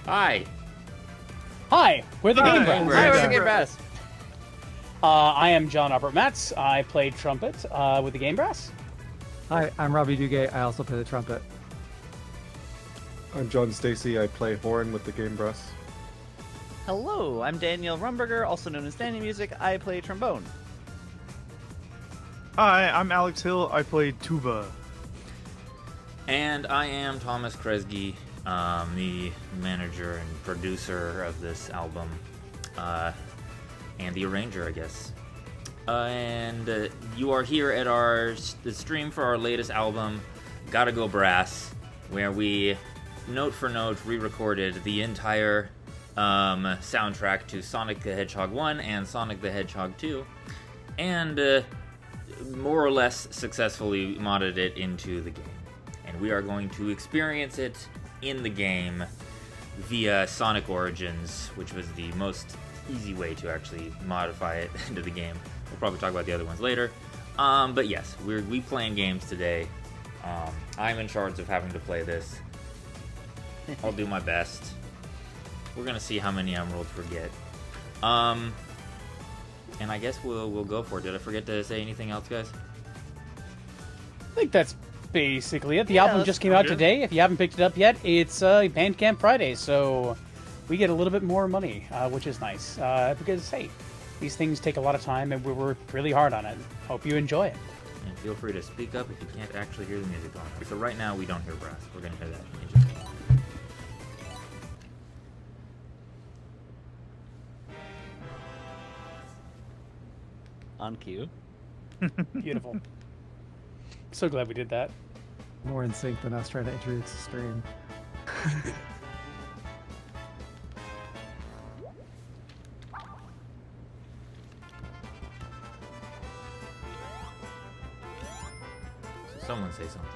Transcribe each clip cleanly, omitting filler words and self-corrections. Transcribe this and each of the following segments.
Hi. Hi, we're the Game Brass. Hi, we're the Game Brass. I am John Albert Matz. I play trumpet with the Game Brass. Hi, I'm Robbie Dugay. I also play the trumpet. I'm John Stacy. I play horn with the Game Brass. Hello, I'm Daniel Rumberger, also known as Danny Music. I play trombone. Hi, I'm Alex Hill. I play tuba. And I am Thomas Kresge, the manager and producer of this album, and the arranger, I guess. And you are here at the stream for our latest album, Gotta Go Brass, where we, note for note, re-recorded the entire soundtrack to Sonic the Hedgehog 1 and Sonic the Hedgehog 2, and more or less successfully modded it into the game. And we are going to experience it in the game via Sonic Origins, which was the most easy way to actually modify it into the game. We'll probably talk about the other ones later. But yes, we playing games today. I'm in charge of having to play this. I'll do my best. We're gonna see how many emeralds we get. And I guess we'll go for it. Did I forget to say anything else, guys? I think that's basically it. The album just came out today. If you haven't picked it up yet, it's Bandcamp Friday, so we get a little bit more money, which is nice. Because, hey, these things take a lot of time, and we worked really hard on it. Hope you enjoy it. And feel free to speak up if you can't actually hear the music on it. So right now, we don't hear brass. We're going to hear that in just a moment. On cue. Beautiful. So glad we did that. More in sync than us trying to introduce the stream. So someone say something.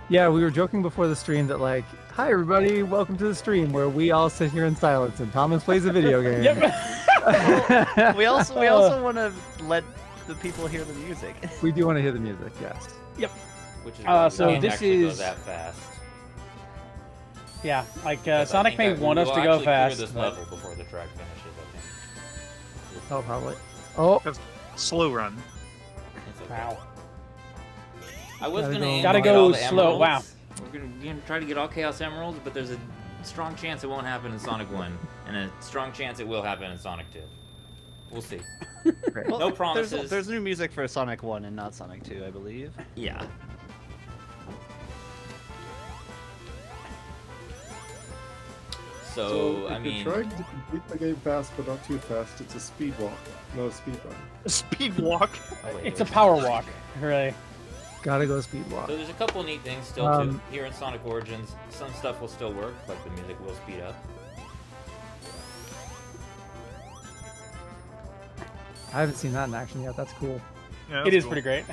Yeah, we were joking before the stream that like, hi everybody, welcome to the stream where we all sit here in silence and Thomas plays a video game. Yep. We also want to let the people hear the music. We do want to hear the music, yes. Yep. Which is why we so can't this actually go is- that fast. Yeah, like 'Cause I Sonic think may want us we'll to go actually clear fast. this but- level before the track finishes, I Oh, probably. Oh, Slow run. think. It's okay. Wow. I was Gotta gonna go- aim Gotta to get go all the slow, wow. emeralds. We're gonna try to get all Chaos Emeralds, but there's a strong chance it won't happen in Sonic 1, and a strong chance it will happen in Sonic 2. We'll see. great. Well, No promises. There's new music for Sonic 1 and not Sonic 2, I believe. Yeah. So, I if mean, you're trying to complete the game fast but not too fast, it's a speed walk, no speed run. Speed walk. oh, wait, It's a there's power music walk, here. really. Gotta go speed walk. So there's a couple neat things still too. Here in Sonic Origins, some stuff will still work, like the music will speed up. I haven't seen that in action yet. That's cool. Yeah, It that's is cool. pretty great.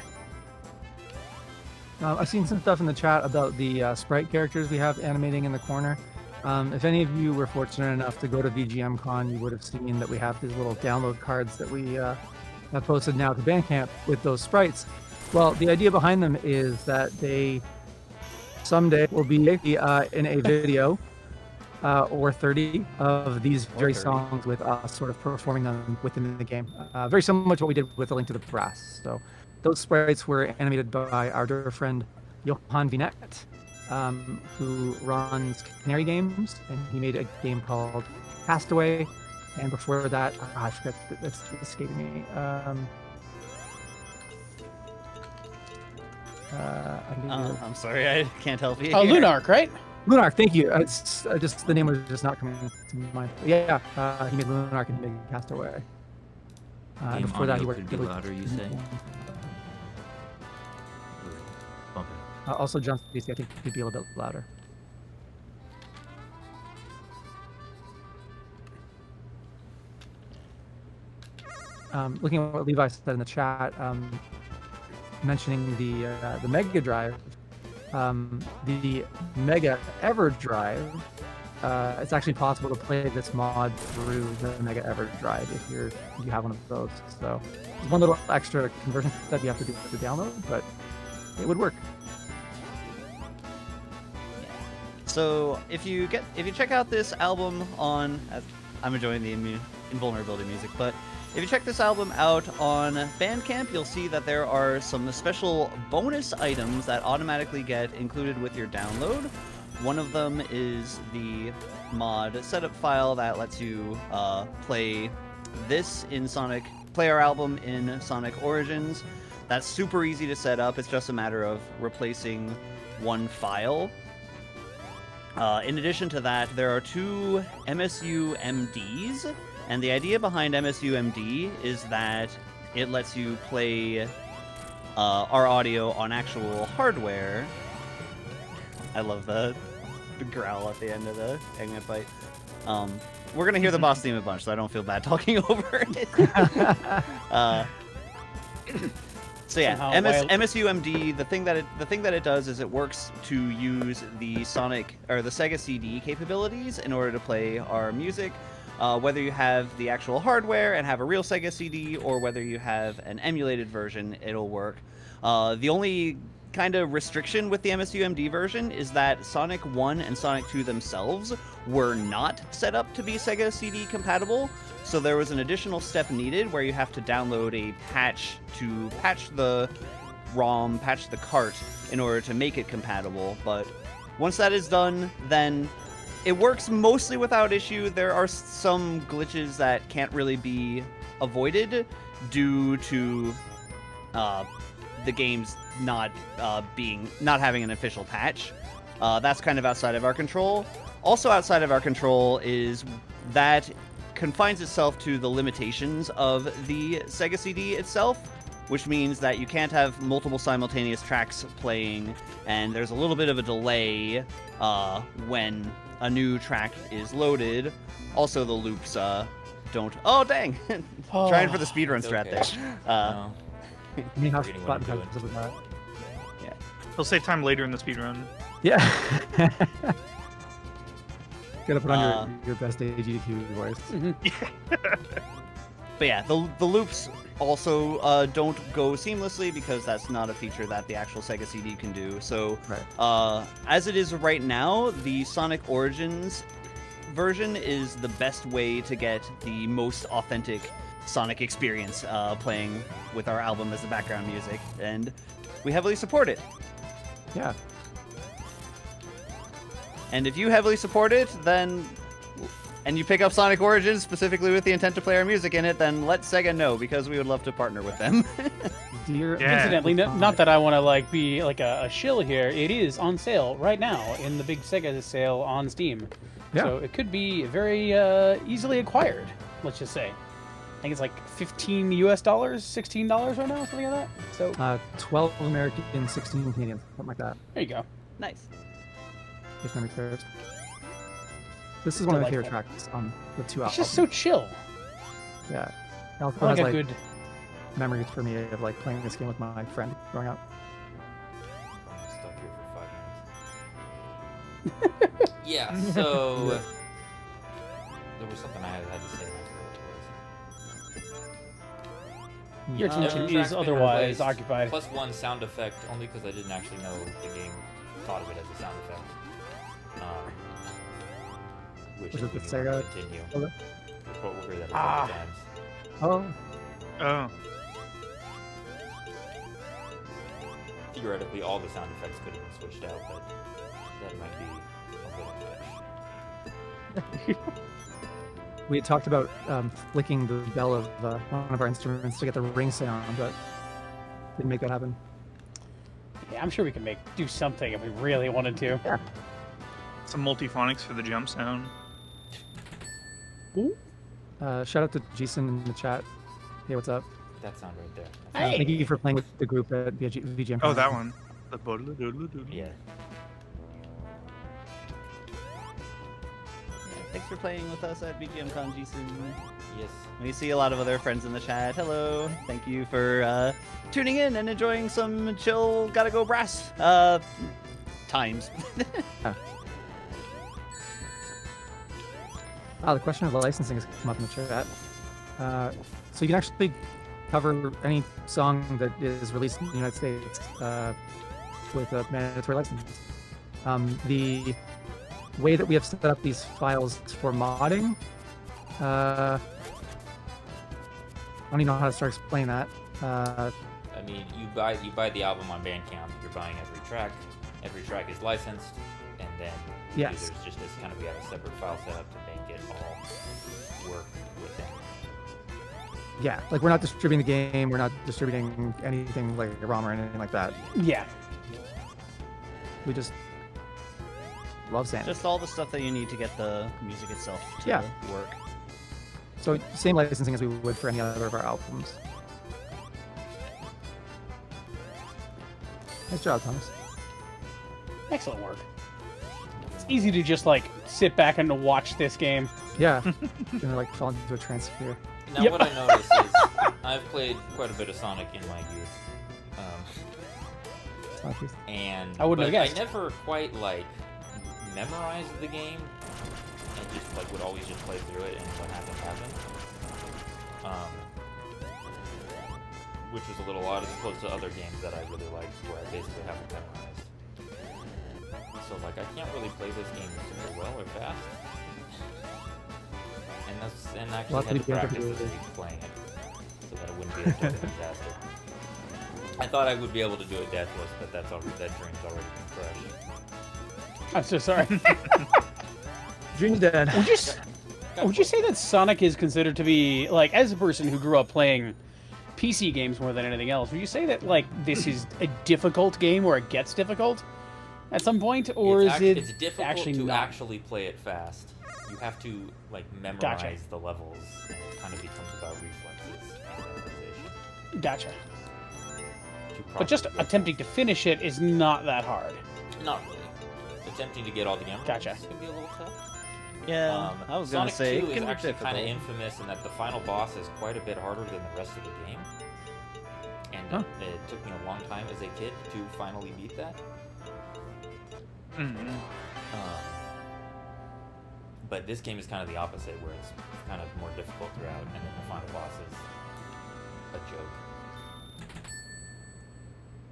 I've seen some stuff in the chat about the sprite characters we have animating in the corner. If any of you were fortunate enough to go to VGM Con, you would have seen that we have these little download cards that we have posted now to Bandcamp with those sprites. Well, the idea behind them is that they someday will be in a video or 30 of these very 30. songs with us sort of performing them within the game. Very similar to what we did with A Link to the Brass. So those sprites were animated by our dear friend Johan Vinet, who runs Canary Games, and he made a game called Castaway. And before that, I forget, that's escaping me. I'm sorry, I can't help you. Oh, here. Lunark, right? Lunark, thank you. It's just the name was just not coming to mind. Yeah, he made Lunark and he made Castaway. Game Before that, he audio worked could be with- louder, you say? Bump it up. Also, John Stacy, I think could be a little bit louder. Looking at what Levi said in the chat, mentioning the Mega Drive, the Mega Everdrive. It's actually possible to play this mod through the Mega Everdrive if you have one of those. So there's one little extra conversion that you have to do to download, but it would work. So if you check out this album on, I'm enjoying the invulnerability music, but if you check this album out on Bandcamp, you'll see that there are some special bonus items that automatically get included with your download. One of them is the mod setup file that lets you play our album in Sonic Origins. That's super easy to set up. It's just a matter of replacing one file. In addition to that, there are 2 MSU MDs, and the idea behind MSU MD is that it lets you play our audio on actual hardware. I love the growl at the end of the Eggman fight. We're gonna hear the boss theme a bunch, so I don't feel bad talking over it. So yeah, MSUMD. The thing that it does is it works to use the Sega CD capabilities in order to play our music. Whether you have the actual hardware and have a real Sega CD, or whether you have an emulated version, it'll work. The only kind of restriction with the MSUMD version is that Sonic 1 and Sonic 2 themselves were not set up to be Sega CD compatible, so there was an additional step needed where you have to download a patch to patch the ROM, patch the cart, in order to make it compatible. But once that is done, then it works mostly without issue. There are some glitches that can't really be avoided due to the game's not having an official patch. That's kind of outside of our control. Also outside of our control is that confines itself to the limitations of the Sega CD itself, which means that you can't have multiple simultaneous tracks playing, and there's a little bit of a delay when a new track is loaded. Also, the loops don't... Oh, dang! Trying for the speedrun strat there. I mean, how Forgetting what I'm fun doing. with that. Yeah. He'll save time later in the speedrun. Yeah. Gotta put on your best AGDQ voice. But yeah, the loops also don't go seamlessly because that's not a feature that the actual Sega CD can do. So, Right. as it is right now, the Sonic Origins version is the best way to get the most authentic Sonic experience playing with our album as the background music, and we heavily support it. Yeah. And if you heavily support it, then, and you pick up Sonic Origins specifically with the intent to play our music in it, then let Sega know, because we would love to partner with them. Dear Yeah. Incidentally, not that I want to be like a shill here. It is on sale right now in the big Sega sale on Steam. Yeah. So it could be very easily acquired. Let's just say. I think it's like $15 US, $16 right now, something like that. So 12 American, 16 Canadian, something like that. there you go. Nice. If memory serves. This is one of my favorite Delightful. tracks on the 2 It's albums. just so chill. Yeah. It also I like has a like good. memories for me of like playing this game with my friend growing up. I'm stuck here for 5 minutes. Yeah, so there was something I had to say. Your Every attention track's is been otherwise replaced, occupied. Plus 1 sound effect, only because I didn't actually know the game thought of it as a sound effect. Which Was is it the when you want Sega? to continue. Okay. We'll hear that a Ah. couple times. Oh, Oh. Theoretically, all the sound effects could have been switched out, but that might be a little much. we had talked about flicking the bell of one of our instruments to get the ring sound, but didn't make that happen. Yeah, I'm sure we can do something if we really wanted to. Yeah. Some multiphonics for the jump sound. Shout out to Jason in the chat. Hey, what's up? That sound right there. Hey. Thank you for playing with the group at VGM. Oh, that one. The boodle-doodle-doodle. Yeah. Thanks for playing with us at BGMCon, Jason. Yes. We see a lot of other friends in the chat. Hello. Thank you for tuning in and enjoying some chill, gotta go brass times. The question of licensing has come up in the chat. So you can actually cover any song that is released in the United States with a mandatory license. The way that we have set up these files for modding, I don't even know how to start explaining that. I mean, you buy the album on Bandcamp. You're buying every track. Every track is licensed, and then Yes. there's just this kind of we have a separate file set up to make it all work within. Yeah, like we're not distributing the game, we're not distributing anything like a ROM or anything like that. Yeah. We just love Sonic. Just all the stuff that you need to get the music itself to Yeah. work. So same licensing as we would for any other of our albums. Nice job, Thomas. Excellent work. It's easy to just like sit back and watch this game. Yeah, gonna like fall into a trance here. Now, Yep. what I noticed is I've played quite a bit of Sonic in my youth, It's not just- and I wouldn't but have guessed. I never quite like memorized the game, and just like would always just play through it, and what happened happened. Which was a little odd as opposed to other games that I really liked, where I basically have it memorized. So like I can't really play this game super well or fast. And actually Lots had to of people practice do this it. week playing it, so that it wouldn't be a total disaster. I thought I would be able to do it deathless, but that dream's already been crushed. I'm so sorry. Dream's dead. Would you say that Sonic is considered to be like, as a person who grew up playing PC games more than anything else, would you say that like this is a difficult game or it gets difficult at some point, or It's difficult actually to not? actually play it fast. You have to like memorize Gotcha. the levels, and it kind of becomes about reflexes and memorization. Gotcha. To But just properly get attempting to finish it is not that hard. it. Not really. Attempting to get all the games Gotcha. can be a little tough. Yeah, I was gonna Sonic say 2 it is can be actually kind of difficult. infamous in that the final boss is quite a bit harder than the rest of the game. And Huh. it took me a long time as a kid to finally beat that. Mhm. But this game is kind of the opposite, where it's kind of more difficult throughout, and then the final boss is a joke.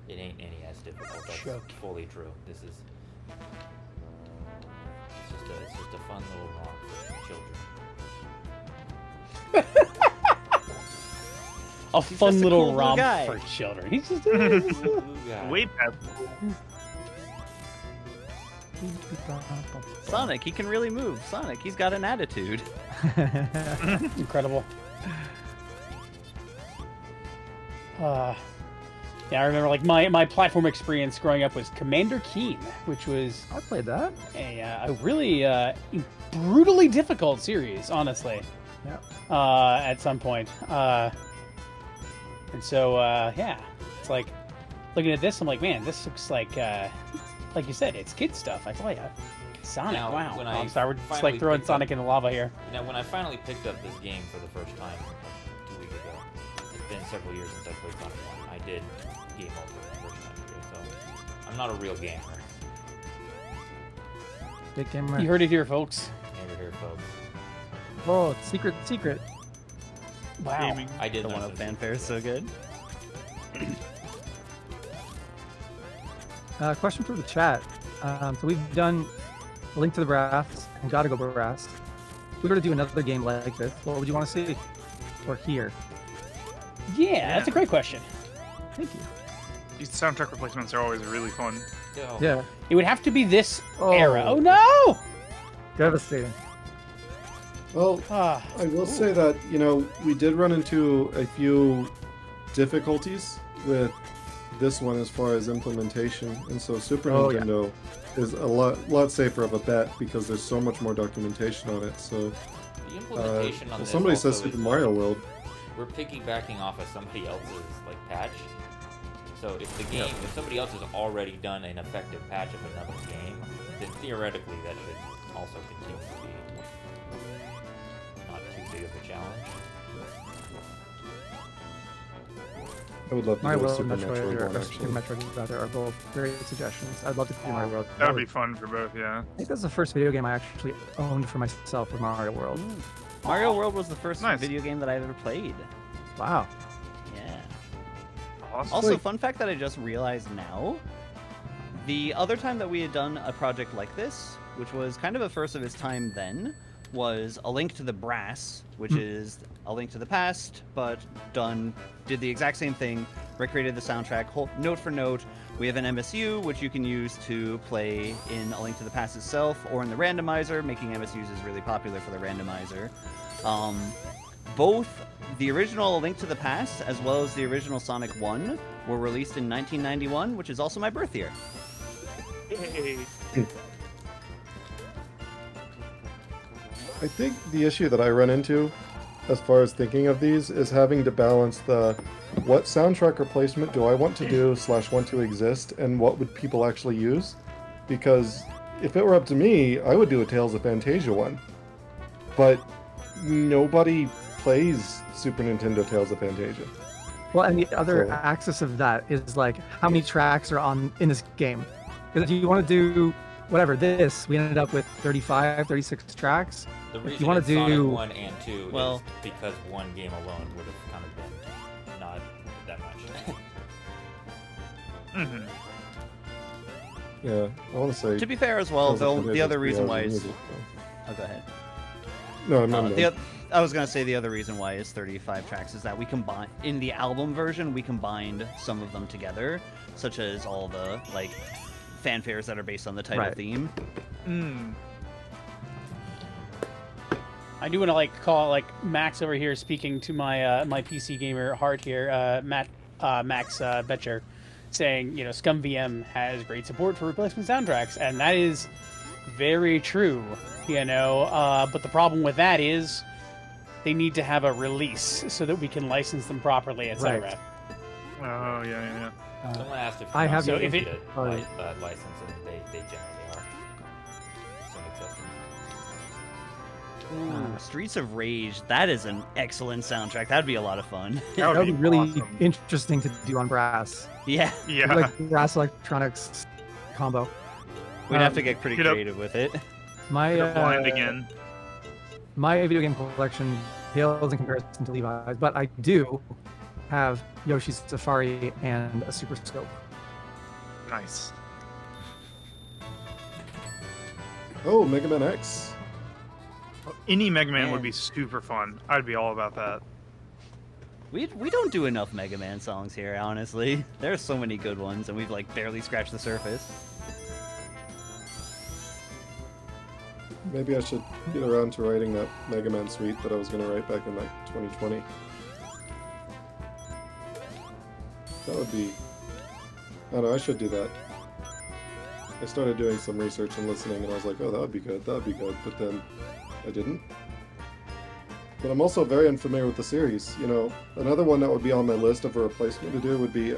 It ain't any as difficult. That's Joke. fully true. This is it's just a fun little romp for children. A fun just a little cool blue romp guy. for children. He's just Blue guy. Way past. Sonic, he can really move. Sonic, he's got an attitude. incredible. Yeah, I remember like my platform experience growing up was Commander Keen, which was I played that. a really brutally difficult series, honestly. Yeah. At some point, and so yeah, it's like looking at this, I'm like, man, this looks like you said, it's kid stuff. I tell ya, Sonic. Now, Wow. when Oh, I I'm sorry, we're just finally like throwing picked up- Sonic in the lava here. Now, when I finally picked up this game for the first time, like 2 weeks ago, it's been several years since I played Sonic 1. I did game over the first time through, so I'm not a real gamer. Big gamer. You heard it here, folks. Never here, folks. Oh, secret. Wow. Gaming. I did The learn one some of fanfare is so secrets. good. Question for the chat. So we've done A Link to the Brass and Gotta Go Brass. If we were to do another game like this, what would you want to see or hear? Yeah, that's a great question. Thank you. These soundtrack replacements are always really fun. Yo, Yeah, It would have to be this Oh. era. Oh no! devastating. Well, Ah, I will say that, we did run into a few difficulties with this one as far as implementation, and so Super Oh, yeah. Nintendo is a lot safer of a bet because there's so much more documentation on it. So the implementation on this somebody says also Super is Mario like, World. we're piggybacking off of somebody else's like patch. So if the game, if somebody else has already done an effective patch of another game, then theoretically that should also continue to be not too big of a challenge. I would love to Mario do a World Super and Metroid one, Super actually. Metroid out there are both great suggestions. I'd love to do Mario World. That would be fun for both, yeah. I think that's the first video game I actually owned for myself was Mario World. Mario World was the first Nice. video game that I've ever played. Wow. Yeah. Awesome. Also, Wait. fun fact that I just realized now: The other time that we had done a project like this, which was kind of a first of its time then, was A Link to the Brass, which is A Link to the Past, but did the exact same thing, recreated the soundtrack note for note. We have an MSU, which you can use to play in A Link to the Past itself, or in the randomizer. Making MSUs is really popular for the randomizer. Both the original A Link to the Past, as well as the original Sonic 1, were released in 1991, which is also my birth year. I think the issue that I run into, as far as thinking of these, is having to balance the what soundtrack replacement do I want to do / want to exist, and what would people actually use? Because if it were up to me, I would do a Tales of Fantasia one. But nobody plays Super Nintendo Tales of Fantasia. Well, and the other So- axis of that is like how many tracks are in this game. Because if you want to do whatever this, we ended up with 35, 36 tracks. The If reason you want it's to Sonic do 1 and 2 Well- is because one game alone would have kind of been not that much. Mhm. Yeah, I want to say. To be fair as well, Tales of though, the Fantasia other is reason 3 why hours of is... music, Oh, go ahead. so- No, I'm not. I was gonna say the other reason why is 35 tracks is that we combine in the album version. We combined some of them together, such as all the like fanfares that are based on the title Right. theme. Mm. I do want to call Max over here speaking to my my PC gamer heart here, Max Betcher, saying Scum VM has great support for replacement soundtracks, and that is very true. But the problem with that is they need to have a release so that we can license them properly, etc. Right. Oh, yeah. Someone asked if I have so the- if if it oh, license, and they generally are. Some exceptions. Ooh, Streets of Rage. That is an excellent soundtrack. That'd be a lot of fun. That would be really awesome. interesting to do on brass. Yeah, Yeah. Like brass electronics combo. we'd have to get pretty Get up- creative with it. My Get blind again. My video game collection pales in comparison to Levi's, but I do have Yoshi's Safari and a Super Scope. Nice. Oh, Mega Man X. Any Mega Man would Man. be super fun. I'd be all about that. We don't do enough Mega Man songs here, honestly. There are so many good ones, and we've barely scratched the surface. Maybe I should get around to writing that Mega Man suite that I was going to write back in 2020. That would be... I don't know, I should do that. I started doing some research and listening, and I was like, oh, that would be good, but then I didn't. But I'm also very unfamiliar with the series. Another one that would be on my list of a replacement to do would be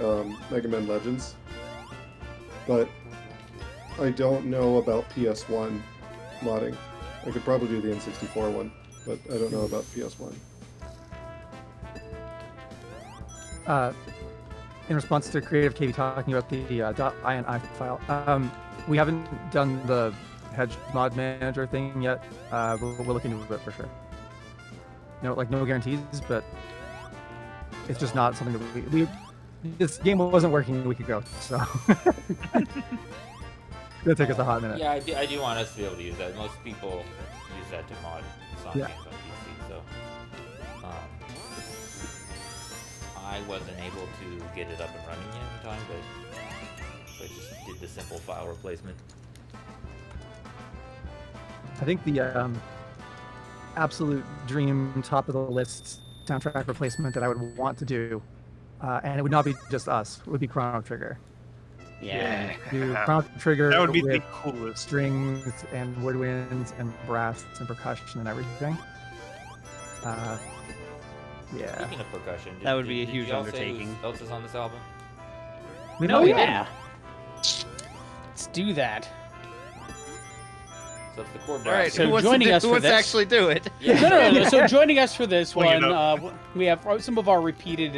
Mega Man Legends. But I don't know about PS1 modding. I could probably do the N64 one, but I don't know about PS1. In response to Creative KV talking about the .ini file, we haven't done the Hedge mod manager thing yet, but we're looking into it for sure. No guarantees, but it's just not something that we this game wasn't working a week ago, so it's gonna take us a hot minute. Yeah, I do want us to be able to use that. Most people use that to mod Sonic Yeah. games on PC, so I wasn't able to get it up and running yet in time, but I just did the simple file replacement. I think the absolute dream top of the list soundtrack replacement that I would want to do, and it would not be just us, would be Chrono Trigger. Yeah. Do Chrono Trigger That would be with the coolest. strings and woodwinds and brass and percussion and everything. Yeah. Speaking of percussion, That would be a huge y'all say undertaking. who else is on this album? We Oh, know yeah. Let's do that. So it's the core All right. brass. So who wants joining to, us who for wants to this- actually do it? No. So joining us for this Bring it one, we have some of our repeated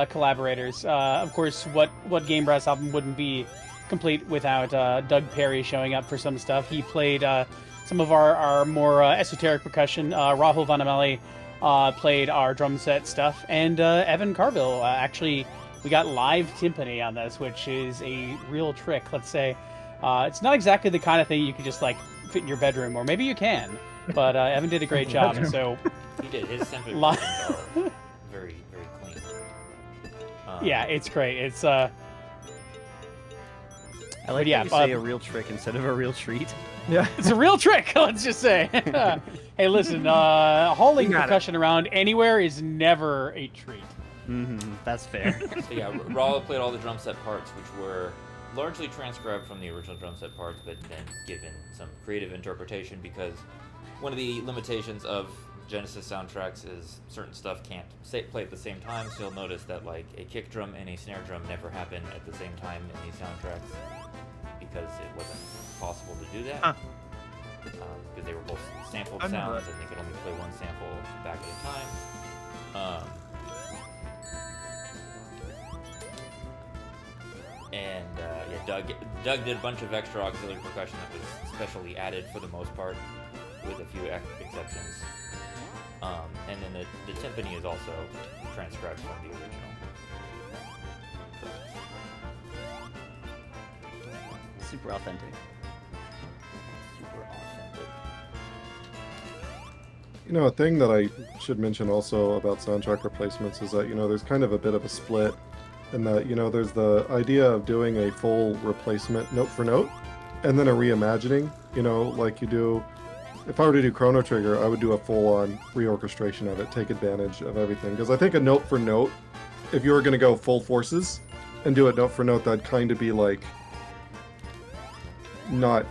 collaborators. Of course, what Game Brass album wouldn't be complete without Doug Perry showing up for some stuff. He played some of our more esoteric percussion. Rahul Vanamelli played our drum set stuff, and Evan Carville actually we got live timpani on this, which is a real trick. Let's say it's not exactly the kind of thing you could just like fit in your bedroom, or maybe you can. But Evan did a great job, and so He did. His timpani are very, very clean. yeah, it's great. It's I like yeah, that you say a real trick instead of a real treat. Yeah. it's a real trick. Let's just say. Hey, listen, hauling You got it. percussion around anywhere is never a treat. That's fair. So yeah, Raw played all the drum set parts, which were largely transcribed from the original drum set parts, but then given some creative interpretation, because one of the limitations of Genesis soundtracks is certain stuff can't play at the same time, so you'll notice that like a kick drum and a snare drum never happen at the same time in these soundtracks, because it wasn't possible to do that. Huh. Because they were both sampled I know sounds, that. and they could only play one sample back at a time. Doug did a bunch of extra auxiliary percussion that was specially added for the most part, with a few exceptions. And then the timpani is also transcribed from the original. Super authentic. Super authentic. You know, a thing that I should mention also about soundtrack replacements is that, you know, there's kind of a bit of a split in that, you know, there's the idea of doing a full replacement note for note and then a reimagining, you know, like you do. If I were to do Chrono Trigger, I would do a full-on reorchestration of it, take advantage of everything. Because I think a note for note, if you were going to go full forces and do it note for note, that'd kind of be like not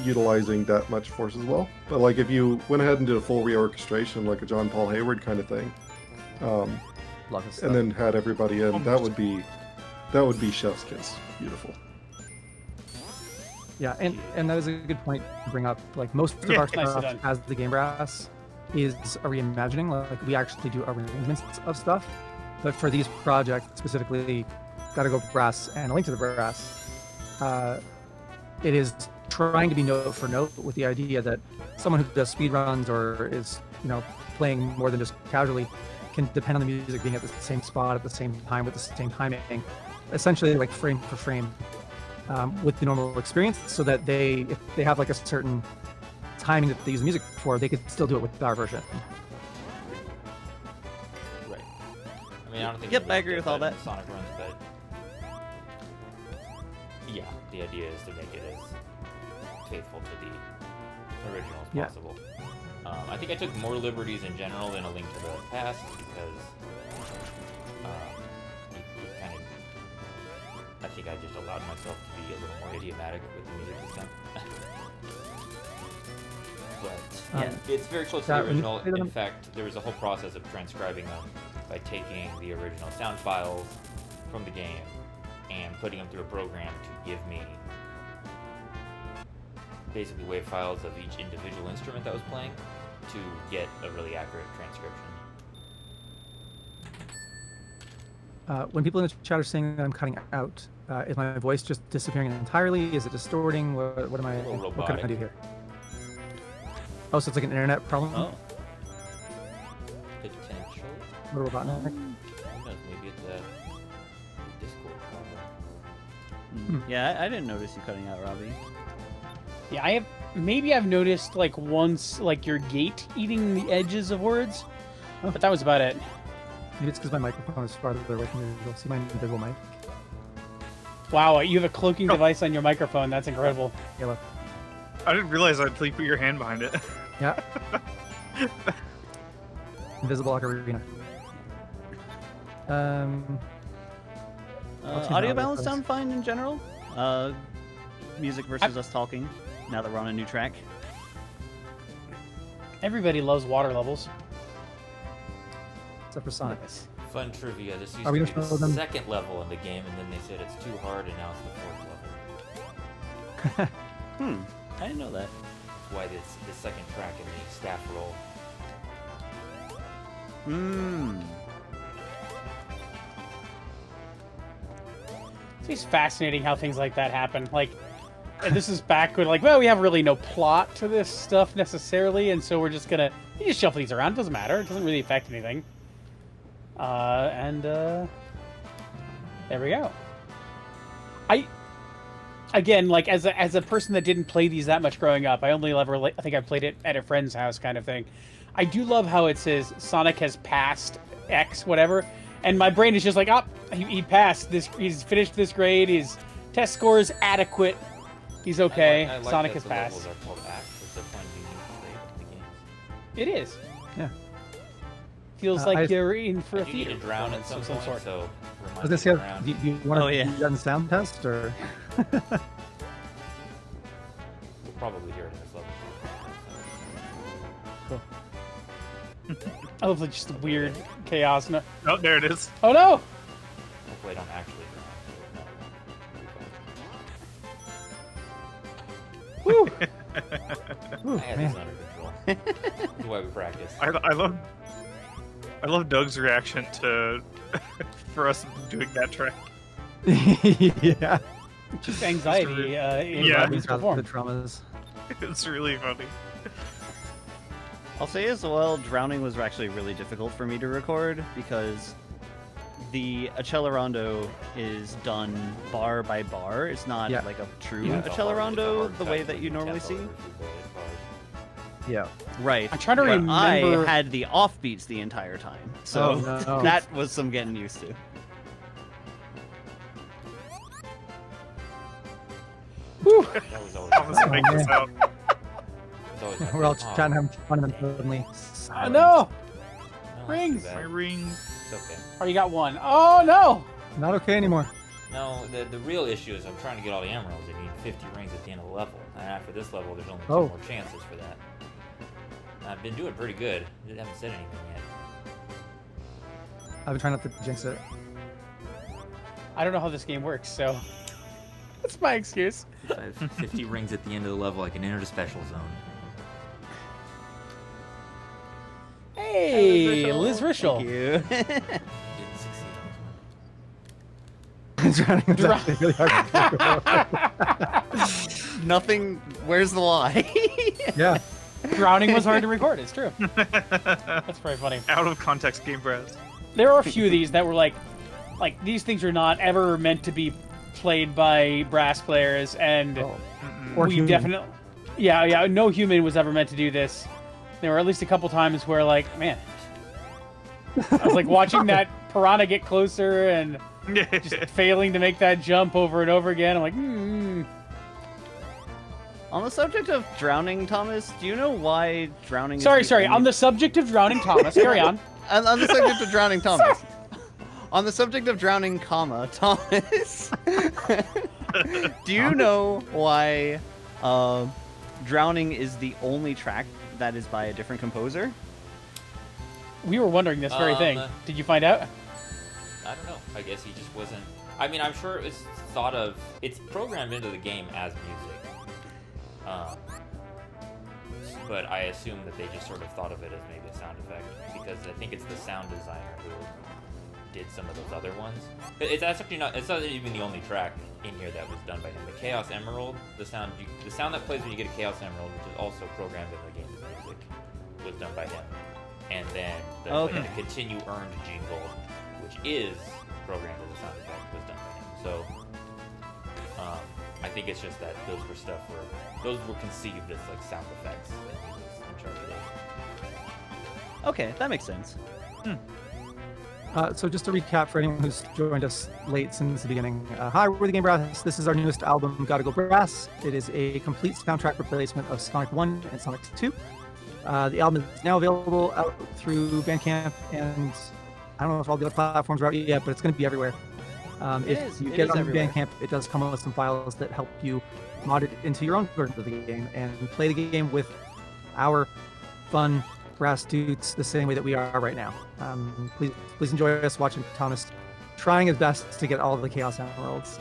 utilizing that much force as well. But like if you went ahead and did a full reorchestration, like a John Paul Hayward kind of thing, Love his stuff. and then had everybody in, that would be chef's kiss. Beautiful. Yeah, and that was a good point to bring up. Like most of our nicely stuff done. as the game brass is a reimagining. Like we actually do arrangements of stuff, but for these projects specifically, Gotta Go Brass and A Link to the Brass, it is trying to be note for note with the idea that someone who does speed runs or is, you know, playing more than just casually can depend on the music being at the same spot at the same time with the same timing, essentially like frame for frame. With the normal experience, so that if they have like a certain timing that they use music for, they could still do it with our version. Right. I mean, I don't think. Yep, anybody I agree does with all in that. Sonic runs, but yeah, the idea is to make it as faithful to the original as Yeah. possible. I think I took more liberties in general than A Link to the Past because you kind of. I think I just allowed myself to be a little more idiomatic with the music this time. But it's very close to the when you original. play them- In fact, there was a whole process of transcribing them by taking the original sound files from the game and putting them through a program to give me basically wave files of each individual instrument that was playing to get a really accurate transcription. When people in the chat are saying that I'm cutting out, is my voice just disappearing entirely? Is it distorting? What am I? little What can I robotic. do here? Oh, so it's like an internet problem. Oh, Potential. What about Who knows? Maybe it's a Discord problem. yeah, I didn't notice you cutting out, Robbie. Yeah, I've noticed like once like your gate eating the edges of words, but that was about it. Maybe it's because my microphone is farther away from the usual. See my invisible mic? Wow, you have a cloaking device on your microphone. That's incredible. Yeah, look. I didn't realize I'd put your hand behind it. Yeah. Invisible ocarina. I'll tune Audio out balance those. sound fine in general. Music versus us talking. Now that we're on a new track. Everybody loves water levels. Except for Sonic. Fun trivia. This used Are we to be gonna the show them- second level in the game, and then they said it's too hard, and now it's the fourth level. I didn't know that. That's why this the second track in the staff roll. It's fascinating how things like that happen. Like, and this is back when, like, well, we have really no plot to this stuff necessarily, and so we're just gonna you just shuffle these around. It doesn't matter. It doesn't really affect anything. There we go. Again, like as a person that didn't play these that much growing up, I only ever I think I played it at a friend's house kind of thing. I do love how it says Sonic has passed X whatever, and my brain is just like, oh, he passed this. He's finished this grade. His test score is adequate. He's okay. I like Sonic that has the passed. levels are called acts. It's a fun, unique trait in the It games. is. Yeah. Feels like I- you're in for a You need theater to drown at performance some of point, so I was gonna say, remind me to do you want to Oh, yeah. do that in sound test or? drown. We'll probably hear it in this level. I love just the weird chaos. No. Oh, there it is. Oh no! Hopefully I don't actually drown. Woo! Ooh, I had man. this under control. That's why we practice. I love Doug's reaction to for us doing that track. Yeah. Just anxiety in Yeah. musical The form. traumas. It's really funny. I'll say as well, drowning was actually really difficult for me to record because the accelerando is done bar by bar. It's not Yeah. like a true Yeah, it's a accelerando hard the way cut that you from normally tempo see. versus bars. Yeah. Right. I'm trying to But remember- I had the offbeats the entire time, so Oh, no. that was some getting used to. Woo! That was always Thomas Oh, make this man. out. It's always my We're all favorite. trying to have fun and then suddenly. Oh silence. no! No, that's too Rings. bad. My ring. It's okay. Oh, you got one. Oh no! Not okay anymore. No, the real issue is I'm trying to get all the emeralds. I need 50 rings at the end of the level. And after this level, there's only Oh. 2 more chances for that. I've been doing pretty good. I haven't said anything yet. I've been trying not to jinx it. I don't know how this game works, so that's my excuse. If I have 50 rings at the end of the level, I can enter the special zone. Hey, Liz Rishel. Thank you. Didn't succeed. Drowning was actually really hard to do. Nothing. Where's the lie? Yeah. Drowning was hard to record. It's true. That's very funny. Out of context game brass. There are a few of these that were like these things are not ever meant to be played by brass players, and Oh. Or we human. definitely, yeah, no human was ever meant to do this. There were at least a couple times where, like, man, I was like watching that piranha get closer and just failing to make that jump over and over again. I'm like, On the subject of drowning, Thomas, do you know why drowning? Sorry. Is the On the subject of drowning, Thomas, carry on. on the subject of drowning, Thomas. On the subject of drowning, Thomas. Do you know why drowning is the only track that is by a different composer? We were wondering this very thing. Did you find out? I don't know. I guess he just wasn't. I mean, I'm sure it's thought of. It's programmed into the game as music. But I assume that they just sort of thought of it as maybe a sound effect because I think it's the sound designer who did some of those other ones. It's actually not. It's not even the only track in here that was done by him. The Chaos Emerald, the sound that plays when you get a Chaos Emerald, which is also programmed in the game's music, was done by him. And then the Continue Earned Jingle, which is programmed as a sound effect, was done by him. So I think it's just that those were conceived as like sound effects that he was in charge of. Okay, that makes sense. So just to recap for anyone who's joined us late since the beginning. Hi, we're the Game Brass. This is our newest album, Gotta Go Brass. It is a complete soundtrack replacement of Sonic 1 and Sonic 2. The album is now available out through Bandcamp, and I don't know if all the other platforms are out yet, but it's going to be everywhere. If you get it on everywhere. Bandcamp, it does come with some files that help you mod it into your own version of the game and play the game with our fun brass dudes the same way that we are right now. Please enjoy us watching Thomas trying his best to get all of the Chaos Emeralds.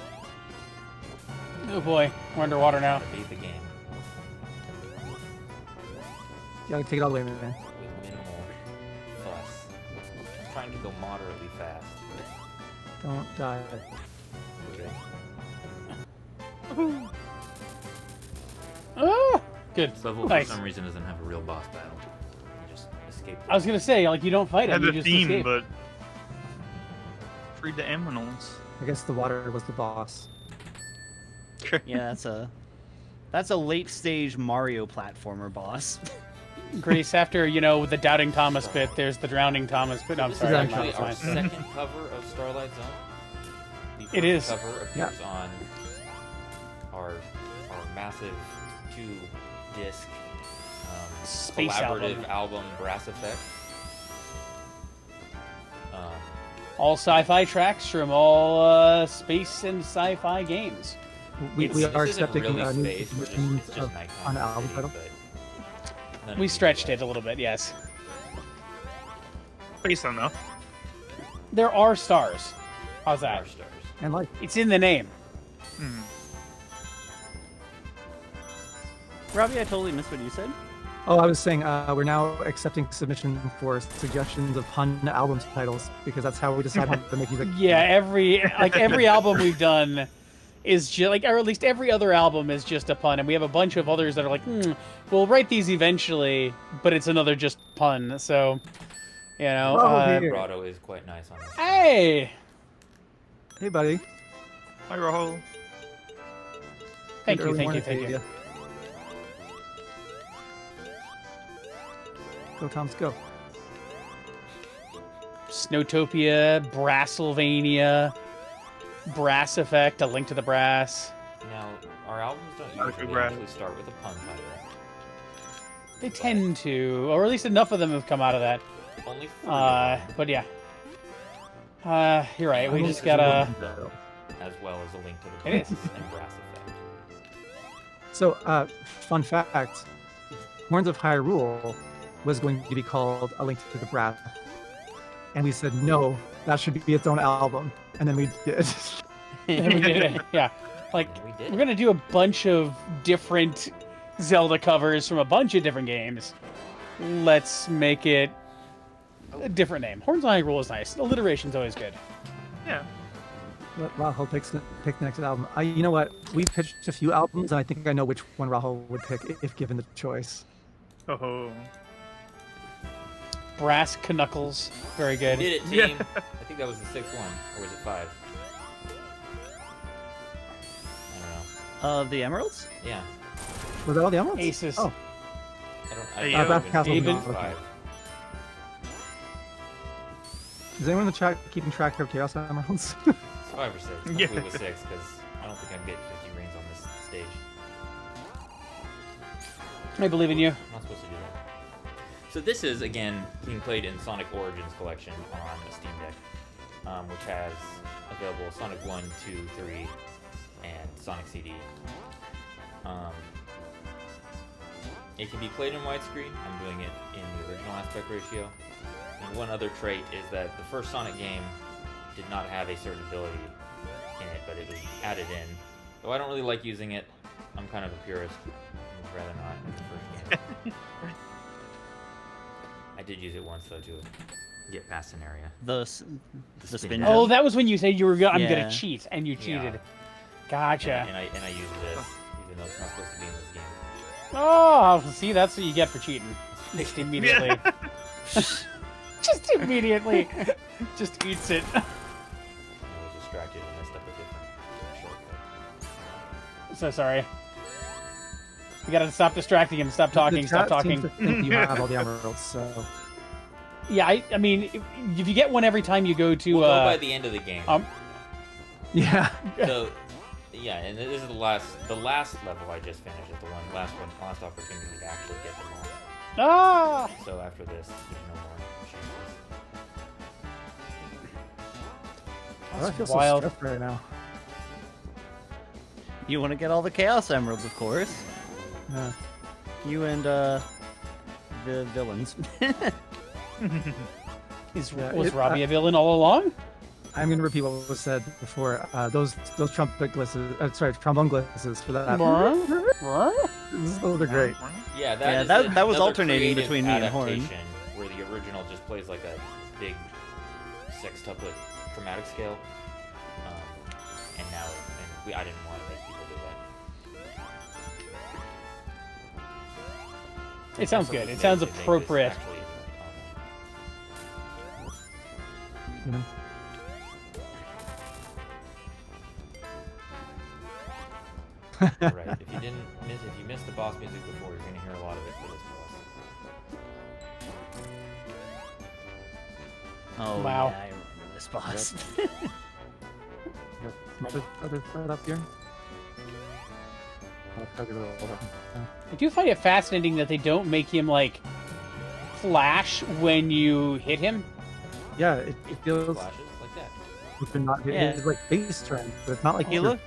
Oh boy, we're underwater now. Gotta beat the game You gotta take it all the way, man. with minimal fuss. I'm trying to go moderately fast. Don't die. Okay. Oh, good. This level Nice. for some reason doesn't have a real boss battle. You just escape. I was gonna say, like, you don't fight Had him, you the just theme, escape. but freed the emeralds. I guess the water was the boss. Yeah, that's a late stage Mario platformer boss. Grace, after, the Doubting Thomas bit, there's the Drowning Thomas bit. No, I'm This sorry. is I'm actually not our fine. second cover of Starlight Zone. The It is. first cover appears on our massive 2-disc Space collaborative album Brass Effect. All sci-fi tracks from all space and sci-fi games. We This are isn't accepting really new space, we're submissions it's just nighttime on the album city, title. but none of We these stretched are it a little bit, yes. Based on enough. There are stars. How's that? Our stars. And like, It's in the name. Robbie, I totally missed what you said. I was saying we're now accepting submission for suggestions of pun album titles because that's how we decide how to make music. Yeah, every album we've done is just or at least every other album is just a pun, and we have a bunch of others that are like, we'll write these eventually, but it's another just pun. So, here. Vibrato is quite nice on this. hey, Hey, buddy. Hi, Rahul. thank Good you, early thank you, morning thank to you. Go, Toms, go. Snowtopia, Brassylvania, Brass Effect, A Link to the Brass. Now, our albums don't usually Right. actually start with a pun title. They tend to, or at least enough of them have come out of that. Only 3 of them, But yeah. You're right. We Albums just is gotta. as well as A Link to the It is. Brass and Brass Effect. So, fun fact: Horns of Hyrule was going to be called A Link to the Brass, and we said no, that should be its own album, and then we did. And we did it. Yeah. Like, We did. we're gonna do a bunch of different Zelda covers from a bunch of different games. Let's make it a different name. Horns on Hyrule is nice. Alliteration's always good. Yeah. Let Rahul pick the next album. You know what? We pitched a few albums, and I think I know which one Rahul would pick if given the choice. Oh. Brass Knuckles. Very We good. did it, Yeah. team. I think that was the 6th one. Or was it 5? I don't know. The Emeralds? Yeah. Was that all the albums? Aces. Oh, I Yeah. don't Brass Castle even was think not it's 5. is anyone in the chat keeping track of Chaos Emeralds? It's 5 or 6. Yeah. Hopefully it was 6, because I don't think I'm getting 50 rings on this stage. I believe in you. I'm not supposed to do that. So this is, again, being played in Sonic Origins Collection on the Steam Deck, which has available Sonic 1, 2, 3, and Sonic CD. It can be played in widescreen. I'm doing it in the original aspect ratio. And one other trait is that the first Sonic game did not have a certain ability in it, but it was added in. Though I don't really like using it, I'm kind of a purist. I'd rather not in the first game. I did use it once though to get past an area. The spin spin. gem. Oh, that was when you said you were I'm Yeah. gonna cheat, and you cheated. Yeah. Gotcha. And I used this, even though it's not supposed to be in this game. Oh, see, that's what you get for cheating. Just immediately. Just immediately. Just eats it. I was distracted and messed up a different shortcut. So sorry. We gotta stop distracting him. Stop talking. The Stop chat seems talking. to think you have all the emeralds, so Yeah, I mean, if you get one every time you go to, We'll go by the end of the game. yeah. So, yeah, and this is the last level I just finished. Is the last opportunity to actually get them all. ah, So after this, there's no more chances. Oh, I feel so wild. stressed right now. You want to get all the Chaos Emeralds, of course. Yeah. You and the villains. Yeah, was Robbie a villain all along? I'm going to repeat what was said before. Those trumpet glisses, trombone glisses for that. Those are great. Yeah, Yeah, is that was another alternating creative between me and Horn. adaptation where the original just plays like a big sextuplet chromatic scale, and now I didn't want to make people do that. It sounds That's what good. was It sounds made to make this appropriate. actually, You know? music before. You're gonna hear a lot of it for this boss. Oh, Wow. yeah, I remember this boss. Some other setup here. I do find it fascinating that they don't make him like flash when you hit him. Yeah, it feels Flashes like that. like you're not hitting. Yeah. It's like bass trend, but it's not like He you're- look.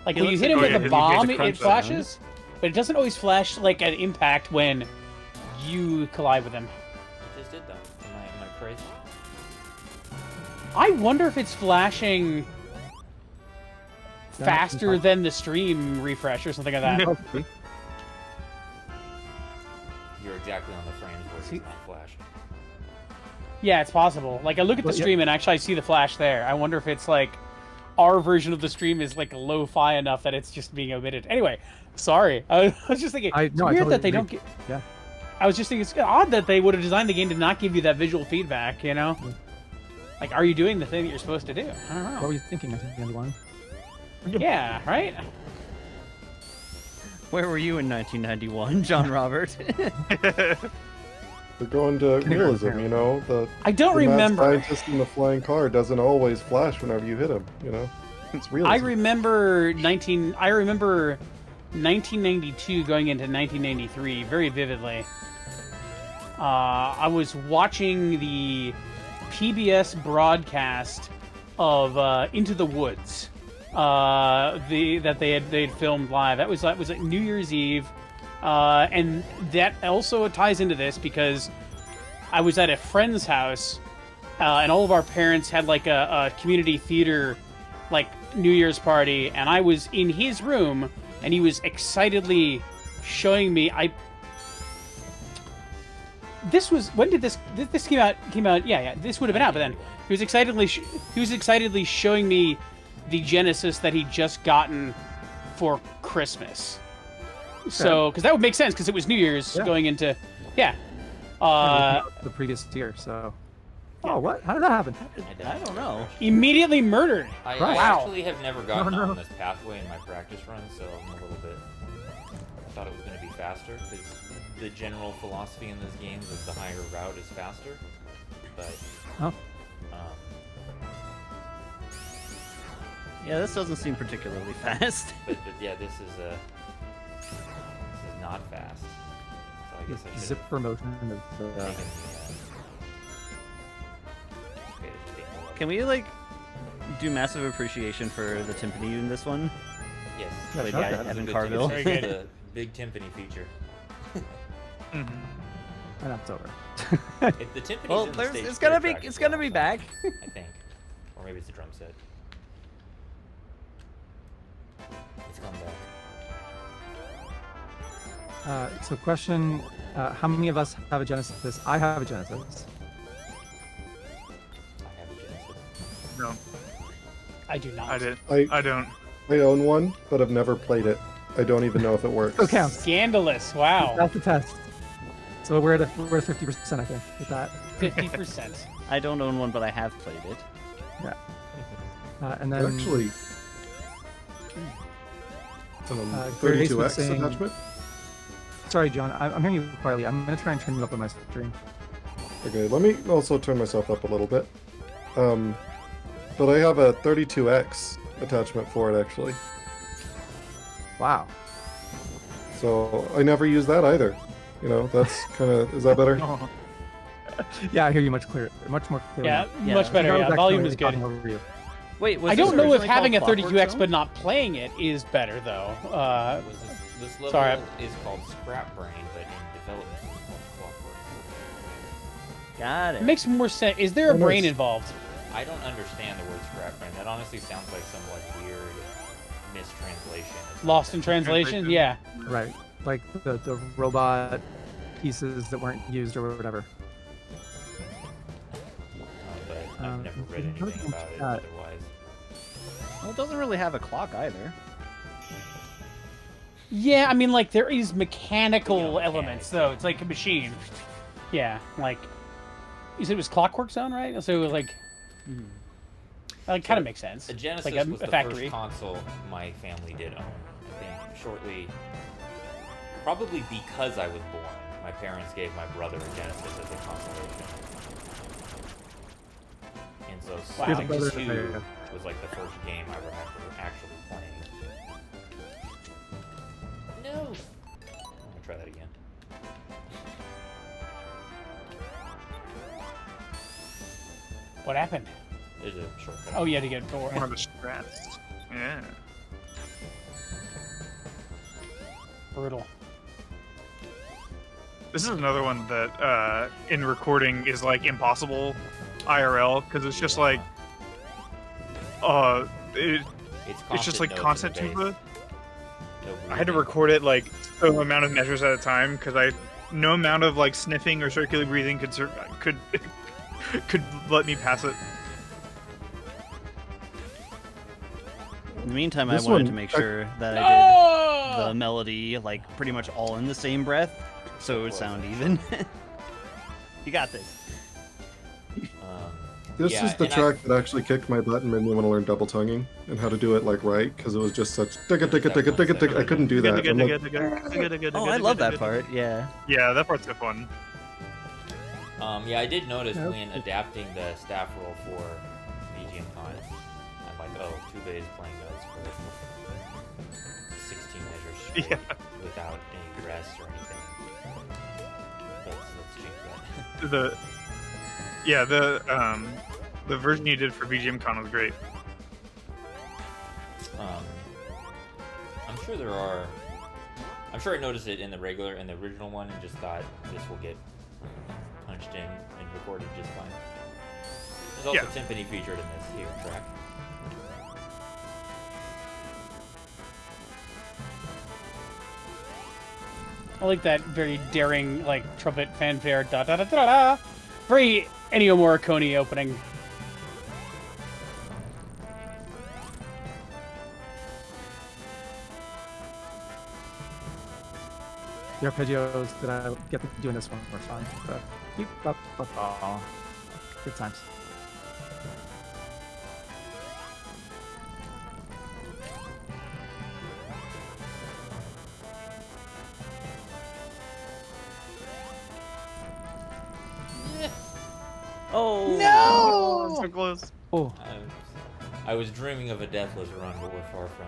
Like He when you looks hit him like- with Oh, the yeah, you bomb, get to it crunch that, flashes, but it doesn't always flash like an impact when you collide with him. It just did though. Am I crazy? I wonder if it's flashing Yeah, faster it's than the stream refresh or something like that. Okay. You're exactly on the frames where See- it's not flash. Yeah, it's possible. Like I look at the But, yeah. stream and actually I see the flash there. I wonder if it's like our version of the stream is like lo-fi enough that it's just being omitted. Anyway, sorry. I was just thinking it's No, I weird totally that they don't agree. get. Yeah. I was just thinking it's odd that they would have designed the game to not give you that visual feedback. You know, like are you doing the thing that you're supposed to do? I don't What know. were you thinking, 1991? Yeah, right. Where were you in 1991, John Robert? They're going to realism, you know. I don't The mad remember. scientist in the flying car doesn't always flash whenever you hit him. You know, it's realism. I remember 1992 going into 1993 very vividly. I was watching the PBS broadcast of Into the Woods that they'd filmed live. That was like New Year's Eve, and that also ties into this because I was at a friend's house, and all of our parents had like a community theater like New Year's party, and I was in his room, and he was excitedly showing me. This was when did this came out? Yeah. This would have been out, but then he was excitedly showing me the Genesis that he'd just gotten for Christmas. So, because that would make sense, because it was New Year's Yeah. going into, yeah. The previous year, so. Oh, what? How did that happen? I don't know. Immediately murdered. I Wow. actually have never gotten No. on this pathway in my practice run, so I'm a little bit. I thought it was going to be faster because the general philosophy in this game is the higher route is faster, but Oh. Yeah, this doesn't seem particularly fast. but yeah, this is not fast. So I guess I should Zip for motion is taken the, okay, this is the Can we like do massive appreciation for the timpani in this one? yes, Yeah, Played okay. by That's Evan It's a good Carville. thing. Very It's good. a big timpani feature. Mhm. And that's over. If the timpani's Well, in the there's stage it's gonna track be as it's gonna well, be so- back. I think, or maybe it's the drum set. It's come back. So question, how many of us have a Genesis? I have a Genesis. I have a Genesis. No, I do not. I don't. I own one, but I've never played it. I don't even know if it works. So counts. Scandalous. Wow. That's the test. So we're at 50%, I think, with that. 50%. I don't own one, but I have played it. And then Actually, Grace was 32x saying- attachment. Sorry, John, I'm hearing you quietly. I'm going to try and turn you up on my stream. Okay, let me also turn myself up a little bit. But I have a 32x attachment for it actually, Wow. so I never use that either. You know, that's kind of, is that better? Yeah, I hear you much more clearly. Yeah, Yeah. much better. I was Yeah, actually volume is talking good. over you. Wait, was I this don't know if originally having a called Clockwork 32x Zone? but not playing it is better, though. This level sorry. is called Scrap Brain, but in development it's called Clockwork. Got It it. makes more sense. Is there a Oh, nice. brain involved? I don't understand the word Scrap Brain. That honestly sounds like some like weird mistranslation. or Lost in something. translation? Yeah. Right. Like the robot pieces that weren't used or whatever. But I've never read anything about it otherwise. Well, it doesn't really have a clock either. Yeah, I mean, like, there is mechanical Yeah, elements, mechanics. though. It's like a machine. Yeah, like... You said it was Clockwork Zone, right? So, like... Like, kind of makes sense. The Genesis Like was a the factory. first console my family did own. I think shortly, probably because I was born, my parents gave my brother a Genesis as a consolation. And so Sonic 2 was like the first game I remember actually playing. No! I'm gonna try that again. What happened? There's a shortcut. Oh, you had to get a door. One of the strats. Yeah. Brutal. This is another one that in recording is like impossible IRL because it's just like it's just like constant tuba. I had to record it like a amount of measures at a time because no amount of like sniffing or circular breathing could let me pass it. In the meantime, This I wanted one- to make sure that I did the melody like pretty much all in the same breath, so it would sound even. You got this. This Yeah, is the and track that actually kicked my butt and made me want to learn double tonguing and how to do it like right because it was just such I couldn't do that. I'm like, Oh, I love that part. Yeah. Yeah, that part's good fun. Yeah, I did notice when adapting the staff roll for VGM Con, I'm like, oh, Tuba is playing notes for 16 measures straight without any rest or anything. Let's change that. The version you did for VGM Con was great. I'm sure I noticed it in the original one and just thought this will get punched in and recorded just fine. There's also timpani featured in this here track. I like that very daring, like, trumpet fanfare, da-da-da-da-da! Very Ennio Morricone opening. The arpeggios that I get to do in this one were fun. So, good times. Oh No! So close. Oh, I was dreaming of a deathless run, but we're far from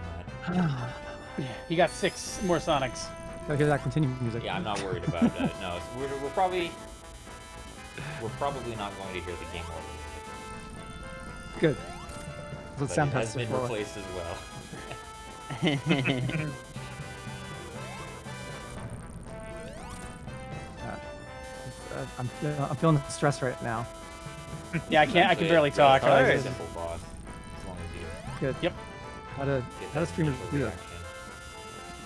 that. You got 6 more Sonics. gotta get that continued music. Yeah, I'm not worried about that. No, we're probably not going to hear the game level music. Good. That's what But sound it has tests been are for. replaced as well. I'm feeling the stress right now. Yeah, I can Actually, barely it's talk. a I very was- simple boss, as long as you Good. Yep. How to get how that to streamers initial do that? reaction.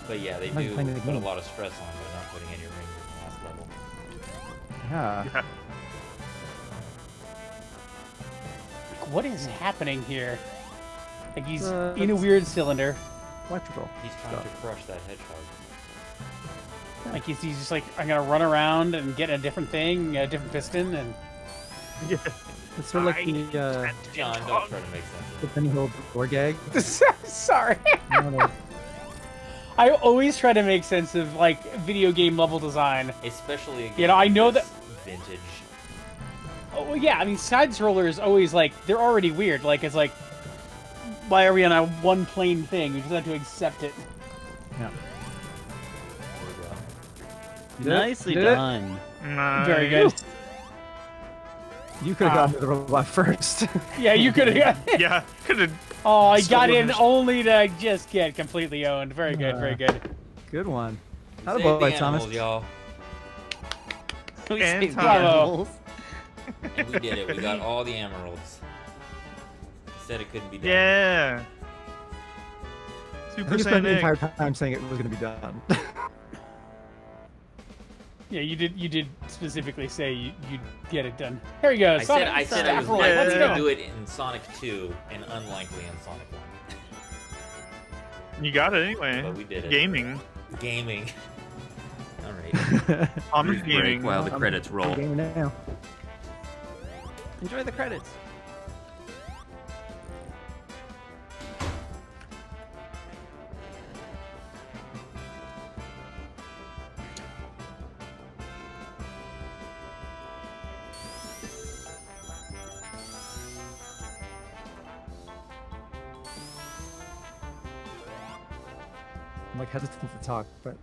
But yeah, they I'm do playing the put a game. lot of stress on by not putting any rings in the last level. Yeah. Yeah. What is happening here? Like he's in a it's- weird cylinder. Electrical. He's trying to crush that hedgehog. Like he's just like, I'm gonna run around and get a different thing, a different piston, and Yeah. It's sort of like the John, don't try to make sense of it. Penny Hill door gag. sorry. No, no. I always try to make sense of like video game level design. Especially again, You know, I know this vintage. Oh well, yeah, I mean, side scroller is always like they're already weird. Like it's like, why are we on a one plane thing? We just have to accept it. Yeah. Nicely Did it? done. Very good. You could have gotten to the robot first. Yeah, you could have. Yeah, could have. Oh, I got in Stolen. only to just get completely owned. Very good, very good. Good one. We How saved about the Thomas? animals, y'all. We And saved the time. animals. And we did it. We got all the emeralds. Said it couldn't be done. Yeah. I Super think you spent the Saiyan. entire time saying it was going to be done. Yeah, you did specifically say you'd get it done. Here we go. I said I was Let's likely go. to do it in Sonic 2 and unlikely in Sonic 1. You got it anyway. But we did it. Gaming. Gaming. All right. Comic Brief break gaming. while the credits roll. Game now. Enjoy the credits. I'm like hesitant to talk, but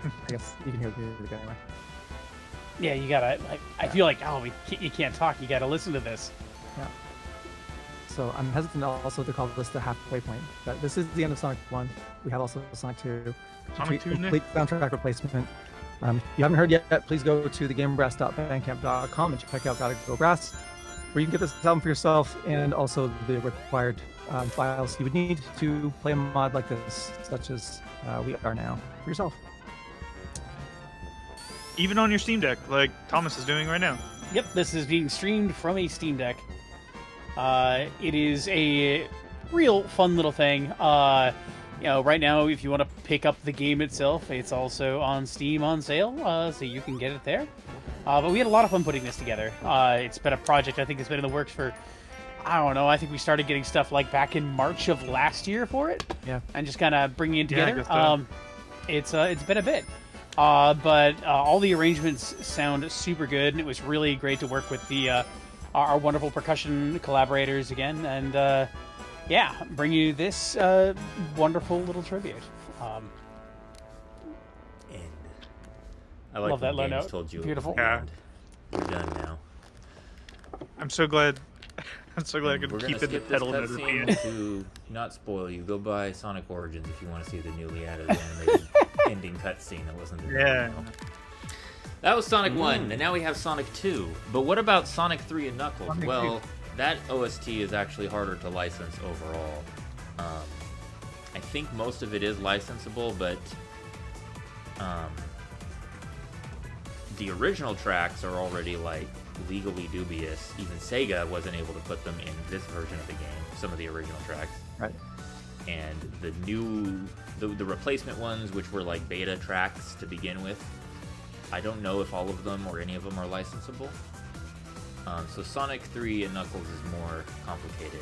I guess you can hear the music anyway. Yeah, you gotta. I feel like you can't talk. You gotta listen to this. Yeah. So I'm hesitant also to call this the halfway point. But this is the end of Sonic 1. We have also Sonic 2. Sonic 2, complete soundtrack replacement. If you haven't heard yet, please go to thegamebrass.bandcamp.com and check out Gotta Go Brass, where you can get this album for yourself and also the required files you would need to play a mod like this, such as we are now, for yourself. Even on your Steam Deck, like Thomas is doing right now. Yep, this is being streamed from a Steam Deck. It is a real fun little thing. Right now, if you want to pick up the game itself, it's also on Steam on sale, so you can get it there. But we had a lot of fun putting this together. It's been a project I think that's been in the works for, I don't know, I think we started getting stuff like back in March of last year for it. Yeah. And just kind of bringing it together. Yeah, It's been a bit. But all the arrangements sound super good, and it was really great to work with our wonderful percussion collaborators again, and bring you this wonderful little tribute. And I like love that low games note. told you Beautiful. Yeah. You're done now. I'm so glad. I'm so glad I We're could gonna keep it the skip this pedal note cutscene repeated. to not spoil you. Go buy Sonic Origins if you want to see the newly added animated ending cutscene that wasn't there. Yeah. That was Sonic 1, and now we have Sonic 2. But what about Sonic 3 and Knuckles? Sonic Well, that OST is actually harder to license overall. I think most of it is licensable, but the original tracks are already like legally dubious. Even Sega wasn't able to put them in this version of the game, some of the original tracks. Right. And the replacement ones, which were like beta tracks to begin with, I don't know if all of them or any of them are licensable. So Sonic 3 and Knuckles is more complicated.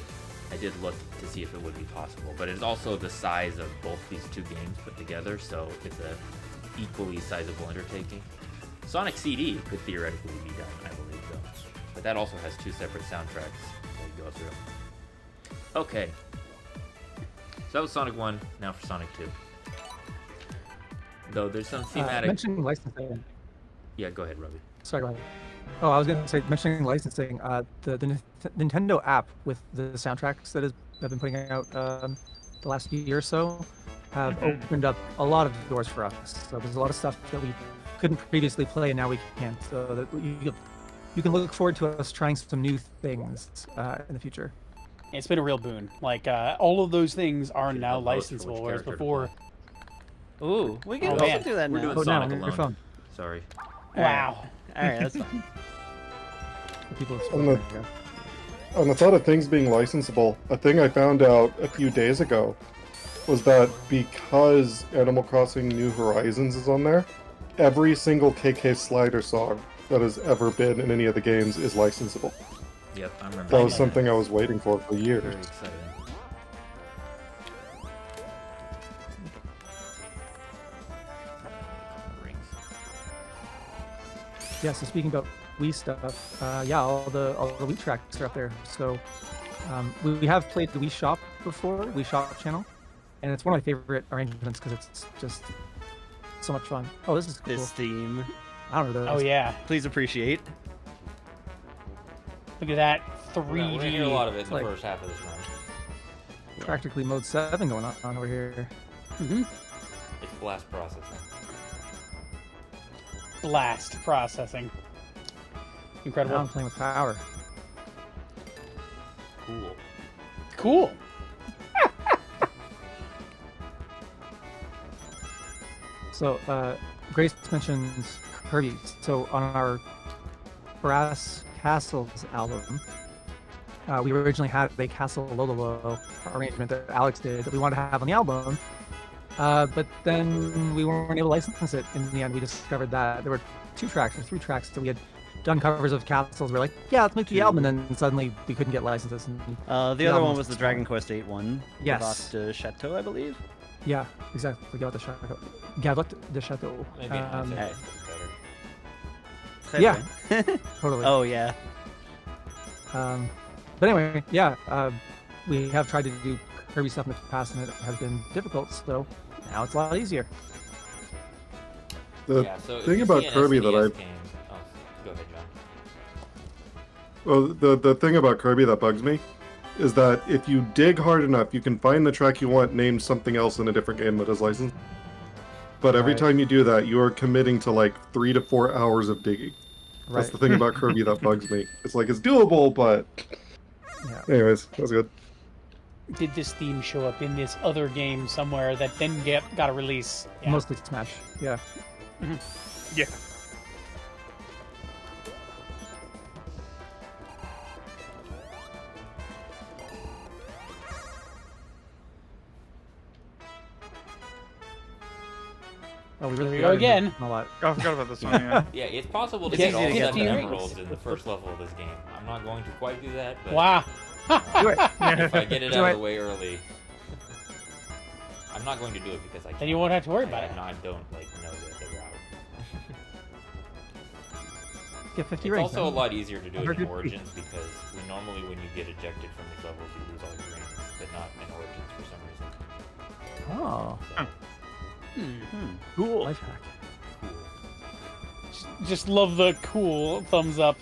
I did look to see if it would be possible, but it's also the size of both these two games put together, so it's a equally sizable undertaking. Sonic CD could theoretically be done, I believe, though. But that also has two separate soundtracks that you go through. Okay. So that was Sonic 1, now for Sonic 2. Though there's some thematic... Mentioning licensing. Yeah, go ahead, Robbie. Sorry, go ahead. Oh, I was going to say, mentioning licensing, the Nintendo app with the soundtracks that have been putting out the last year or so have opened up a lot of doors for us. So there's a lot of stuff that we couldn't previously play, and now we can. So that you can look forward to us trying some new things in the future. It's been a real boon. Like, all of those things are Should now have votes for which licensable, whereas character to before... play. Ooh, we can Oh, also man. do that We're now. doing Oh, now, Sonic on your alone. phone. Sorry. Wow. Alright, that's fine. People have On the, on the thought of things being licensable, a thing I found out a few days ago was that because Animal Crossing New Horizons is on there, every single KK Slider song that has ever been in any of the games is licensable. Yep, I remember. That was something I was waiting for years. Very exciting. Rings. Yeah, so speaking about Wii stuff, all the Wii tracks are up there. So we have played the Wii Shop before, Wii Shop channel, and it's one of my favorite arrangements because it's just so much fun. Oh, this is cool. This theme. I don't know. Oh, yeah. Please appreciate. Look at that We're gonna hear a 3D. lot of it in the like- first half of this run. Practically mode 7 going on over here. Mm-hmm. It's blast processing. Blast processing. Now Incredible. I'm playing with power. Cool. Cool. So Grace mentions Kirby. So on our Brass Castles album, we originally had a Castle Lololo arrangement that Alex did that we wanted to have on the album, but then we weren't able to license it. In the end, we discovered that there were 2 tracks or 3 tracks that we had done covers of castles. We're like, yeah, let's make the album, and then suddenly we couldn't get licenses. And The other album one was the Dragon Quest VIII one. Yes. Gavotte de Chateau, I believe. yeah, exactly. Gavotte de Chateau. Maybe Um, better. Yeah. Totally. Oh, yeah. But anyway, yeah, we have tried to do Kirby stuff in the past, and it has been difficult. So now it's a lot easier. The so thing about Kirby that I... Oh, go ahead, John. Well, the thing about Kirby that bugs me is that if you dig hard enough, you can find the track you want named something else in a different game that is licensed. But every time you do that, you are committing to like 3 to 4 hours of digging. That's the thing about Kirby that bugs me. It's like, it's doable, but... Yeah. Anyways, that was good. Did this theme show up in this other game somewhere that then got a release? Yeah. Mostly Smash. Yeah. Yeah. Oh, we really go again. A lot. Oh, I forgot about this one. Yeah. Yeah, it's possible to It's get all easy to 7 get to. emeralds in the first level of this game. I'm not going to quite do that, but Wow. Do it. if I get it Do out it. of the way early, I'm not going to do it because I can't. Then you won't have to worry about it. I don't like know the route. Get 50 It's rings. also a man. lot easier to do it in 100 Origins because normally when you get ejected from these levels, you lose all your rings, but not in Origins for some reason. Oh, So, cool. Life hack. cool. Just love the cool thumbs up.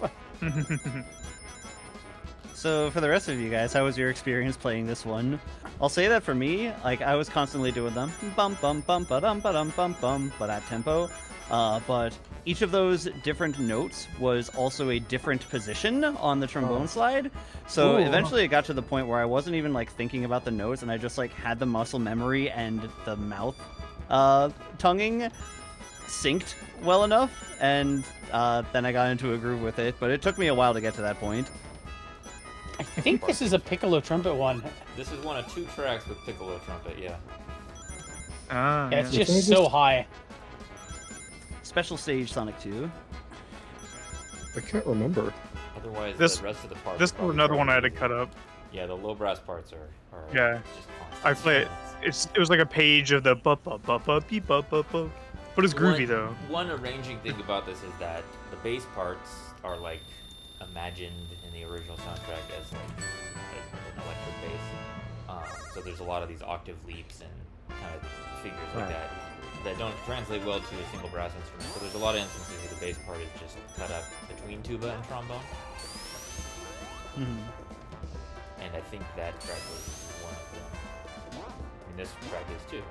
So for the rest of you guys, how was your experience playing this one? I'll say that for me, like I was constantly doing them bum bum bum ba dum ba dum bum bum but at tempo. But each of those different notes was also a different position on the trombone slide. So eventually it got to the point where I wasn't even like thinking about the notes, and I just like had the muscle memory and the mouth tonguing synced well enough, and then I got into a groove with it. But it took me a while to get to that point. I think this is a piccolo trumpet one. This is one of 2 tracks with piccolo trumpet, yeah. Ah, Yeah, it's yeah. just so high. Special stage Sonic 2. I can't remember. Otherwise, This- the rest of the parts. This are was probably another one I had to probably- cut up. Yeah, the low brass parts are Yeah. just I constant. play it. It was like a page of the ba ba ba ba beep ba ba ba. But it's groovy though. One arranging thing about this is that the bass parts are like imagined in the original soundtrack as like an electric bass. So there's a lot of these octave leaps and kind of figures like that don't translate well to a single brass instrument. So there's a lot of instances where the bass part is just cut up between tuba and trombone. And I think that track was one of them. I mean, this track is too.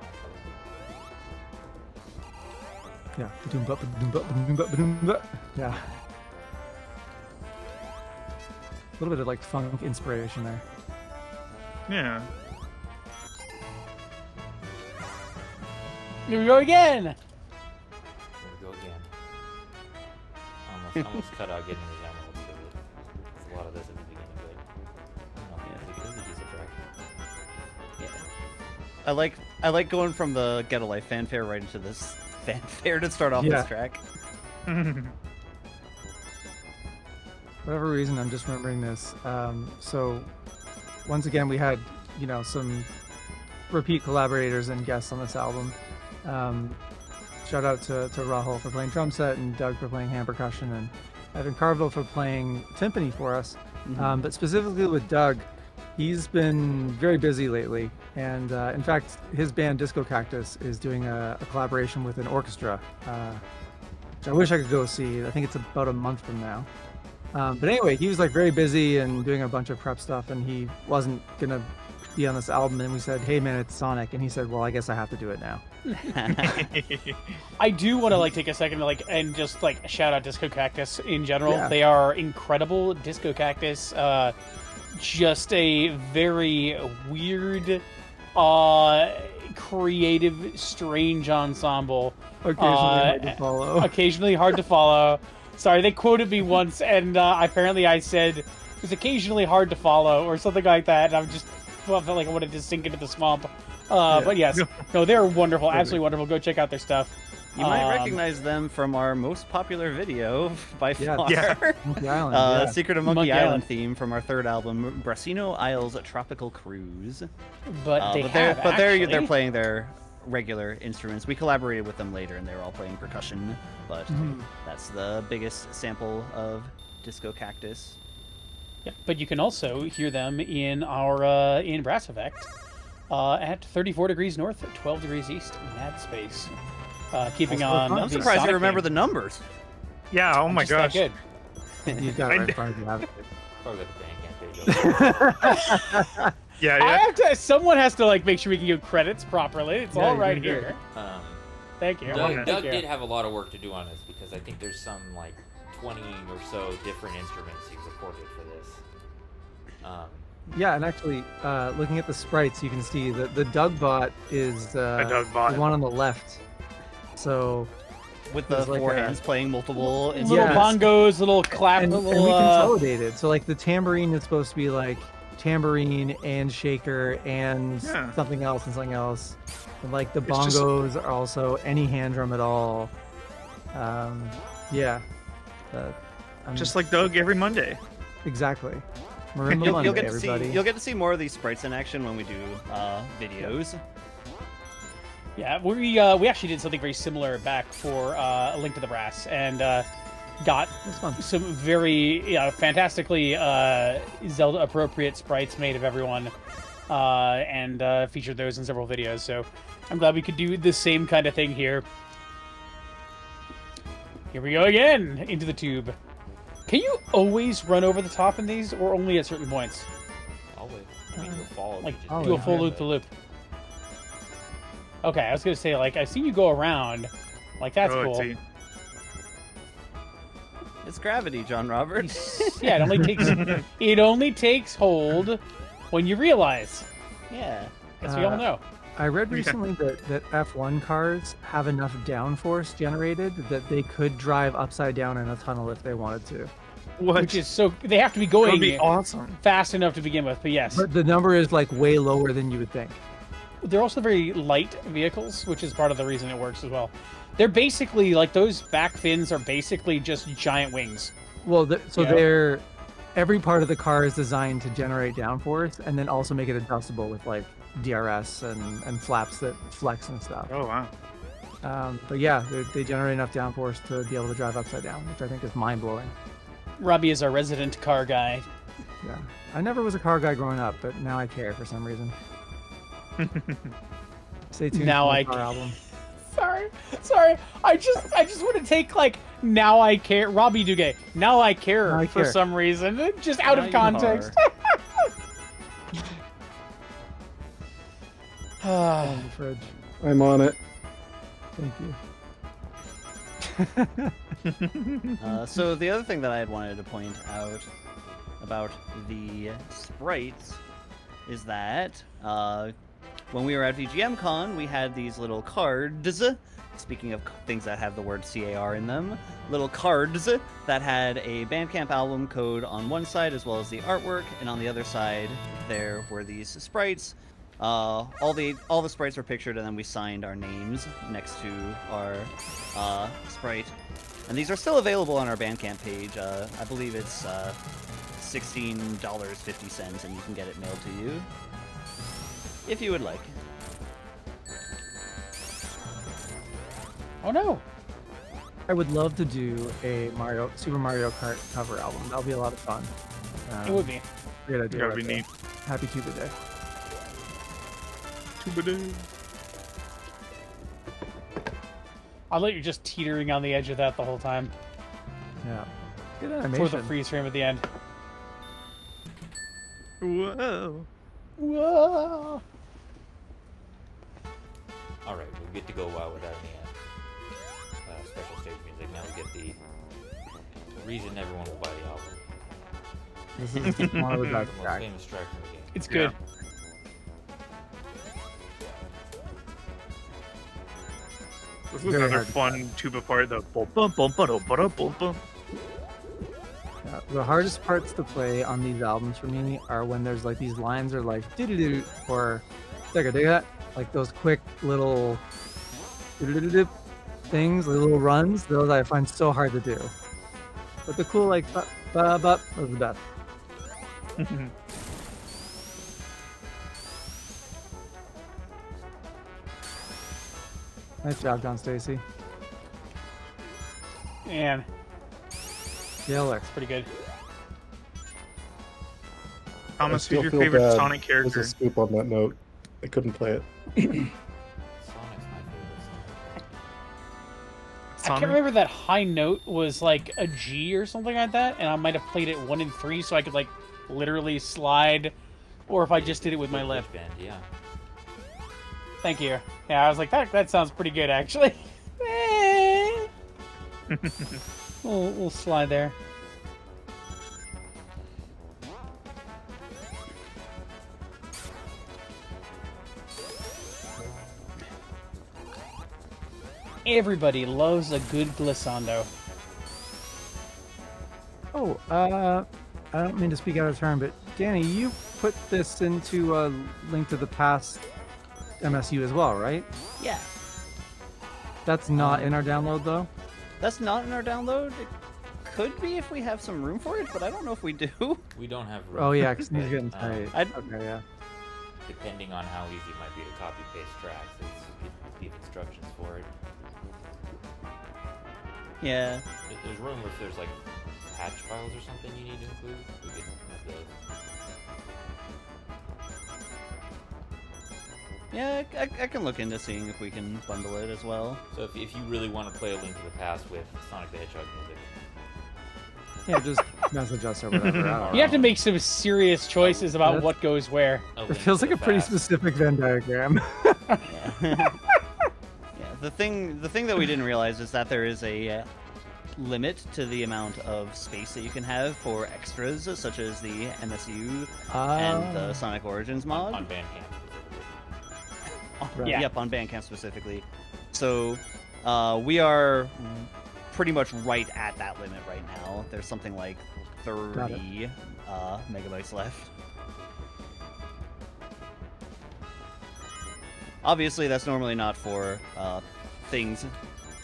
Yeah. Ba-doom-ba, ba-doom-ba, ba-doom-ba, ba-doom-ba. Yeah. A little bit of like funk inspiration there. Yeah. Here we go again. Here we go again. Almost cut out getting these emeralds because there's a lot of this at the beginning, but I don't know, it is a decent track. Yeah. I like going from the Get a Life fanfare right into this fanfare to start off Yeah. this track. Whatever reason, I'm just remembering this. So, once again, we had, some repeat collaborators and guests on this album. Shout out to Rahul for playing drum set and Doug for playing hand percussion and Evan Carville for playing timpani for us. But specifically with Doug, he's been very busy lately. And in fact, his band Disco Cactus is doing a collaboration with an orchestra, which I wish I could go see. I think it's about a month from now. But anyway, he was like very busy and doing a bunch of prep stuff, and he wasn't gonna be on this album. And we said, "Hey man, it's Sonic," and he said, "Well, I guess I have to do it now." I do want to take a second to and just shout out Disco Cactus in general. Yeah. They are incredible. Disco Cactus, just a very weird, creative, strange ensemble. Occasionally hard to follow. Occasionally hard to follow. Sorry, they quoted me once, and apparently I said it was occasionally hard to follow or something like that. And I felt like I wanted to sink into the swamp. But yes, no, they're wonderful, absolutely wonderful. Go check out their stuff. You might recognize them from our most popular video by far. Yeah. Monkey Island, Secret of Monkey Island Island theme from our third album, Brasino Isles Tropical Cruise. But they're playing their regular instruments. We collaborated with them later, and they were all playing percussion. But that's the biggest sample of Disco Cactus. Yeah, but you can also hear them in our in Brass Effect. at 34 degrees north, 12 degrees east, mad space. Keeping on. I'm surprised you remember the numbers. Yeah, oh my gosh. Good. You've got it right in front of you, haven't you? Probably got the Bandcamp page. Yeah, I have to. Someone has to make sure we can give credits properly. It's all right here. Thank you. Doug did have a lot of work to do on this because I think there's some 20 or so different instruments he recorded for this. Yeah, and actually, looking at the sprites, you can see that the Doug bot is the one on the left. So with the four hands playing multiple little bongos, little clap, and we consolidated. So the tambourine is supposed to be tambourine and shaker and something else and something else. And the bongos are also any hand drum at all. Just like Doug every Monday. Exactly. Marimba Monday, everybody. You'll get to see more of these sprites in action when we do videos. Yeah, we actually did something very similar back for A Link to the Brass, and got some very fantastically Zelda-appropriate sprites made of everyone, and featured those in several videos. So I'm glad we could do the same kind of thing here. Here we go again into the tube. Can you always run over the top in these, or only at certain points? Always. I mean, you'll fall. Do a full loop-the-loop. Okay, I was gonna say, I've seen you go around. That's cool. It's gravity, John Robert. Yeah, it only takes hold when you realize. Yeah. As we all know. I read recently that F1 cars have enough downforce generated that they could drive upside down in a tunnel if they wanted to. What? Which is they have to be going awesome. fast enough to begin with, but yes. But the number is way lower than you would think. They're also very light vehicles, which is part of the reason it works as well. They're basically, those back fins are basically just giant wings. Well, they're... Every part of the car is designed to generate downforce and then also make it adjustable with, DRS and flaps that flex and stuff. Oh, wow. But yeah, they generate enough downforce to be able to drive upside down, which I think is mind-blowing. Robbie is our resident car guy. Yeah. I never was a car guy growing up, but now I care for some reason. Stay tuned now for the car album. Sorry. I just want to take now I care. Robbie Duguay. Now I care for some reason, just out of context. On the fridge. I'm on it. Thank you. So the other thing that I had wanted to point out about the sprites is that when we were at VGM Con, we had these little cards. Speaking of things that have the word CAR in them, little cards that had a Bandcamp album code on one side as well as the artwork, and on the other side there were these sprites. All the sprites were pictured, and then we signed our names next to our sprite. And these are still available on our Bandcamp page. I believe it's $16.50, and you can get it mailed to you if you would like. Oh no! I would love to do a Super Mario Kart cover album. That would be a lot of fun. It would be. Great idea. That would be neat. Happy Tuba Day. Tuba Day. I let you just teetering on the edge of that the whole time. Yeah. Good animation. Before the freeze frame at the end. Whoa. Whoa! Alright, we get to go without any special stage music. Now we get the reason everyone will buy the album. This is one of the best Most tracks. famous track in the game. It's good. This was another fun tuba part, the bum bum bum bum bum bum bum. Yeah, the hardest parts to play on these albums for me are when there's these lines are doo-doo-doo or digga digga, those quick little doo-doo-doo-doo things, little runs. Those I find so hard to do. But the cool ba ba ba was the best. Nice job, John Stacy. Man, Yeah, Lex. it's pretty good. Thomas, I still who's your feel favorite bad. Sonic There's character? a scoop on that note. I couldn't play it. Sonic's my favorite song. I can't remember that high note was like a G or something like that, and I might have played it 1 and 3, so I could like literally slide, or if I just did it with my lip. Band, yeah. Thank you. Yeah, I was like, that sounds pretty good actually. we'll slide there. Everybody loves a good glissando. Oh, I don't mean to speak out of turn, but Danny, you put this into a Link to the Past MSU as well, right? Yeah. That's not in our download, though? That's not in our download. It could be if we have some room for it, but I don't know if we do. We don't have room. Oh, yeah, for because he's it. getting tight. Okay, yeah. Depending on how easy it might be to copy paste tracks, it's leave instructions for it. Yeah. There's room if there's like patch files or something you need to include. We could have those. Yeah, I can look into seeing if we can bundle it as well. So if you really want to play A Link to the Past with Sonic the Hedgehog music, Yeah, just message us or whatever. I don't You know. have to make some serious choices about That's- what goes where. It feels like a pretty specific Venn diagram. Yeah. Yeah. The thing that we didn't realize is that there is a limit to the amount of space that you can have for extras, such as the MSU and the Sonic Origins mod. on Bandcamp. Right. Yeah. Yep, on Bandcamp specifically. So we are pretty much right at that limit right now. There's something like 30 megabytes left. Obviously, that's normally not for things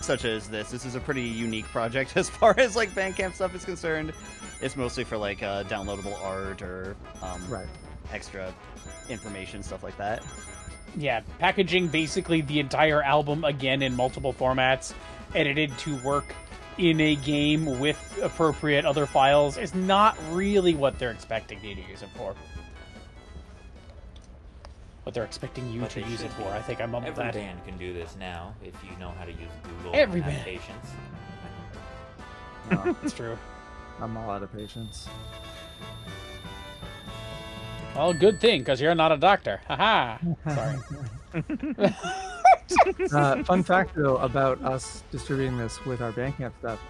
such as this. This is a pretty unique project as far as like Bandcamp stuff is concerned. It's mostly for like downloadable art or Right. extra information, stuff like that. Yeah, packaging basically the entire album again in multiple formats, edited to work in a game with appropriate other files is not really what they're expecting you to use it for. What they're expecting you But to they use it should for. be. I think I mumbled Every that. band can do this now if you know how to use Google Every and have band. patience. No, It's true. I'm all out of patience. Well, good thing, because you're not a doctor. Haha. Sorry. Fun fact, though, about us distributing this with our Bandcamp stuff.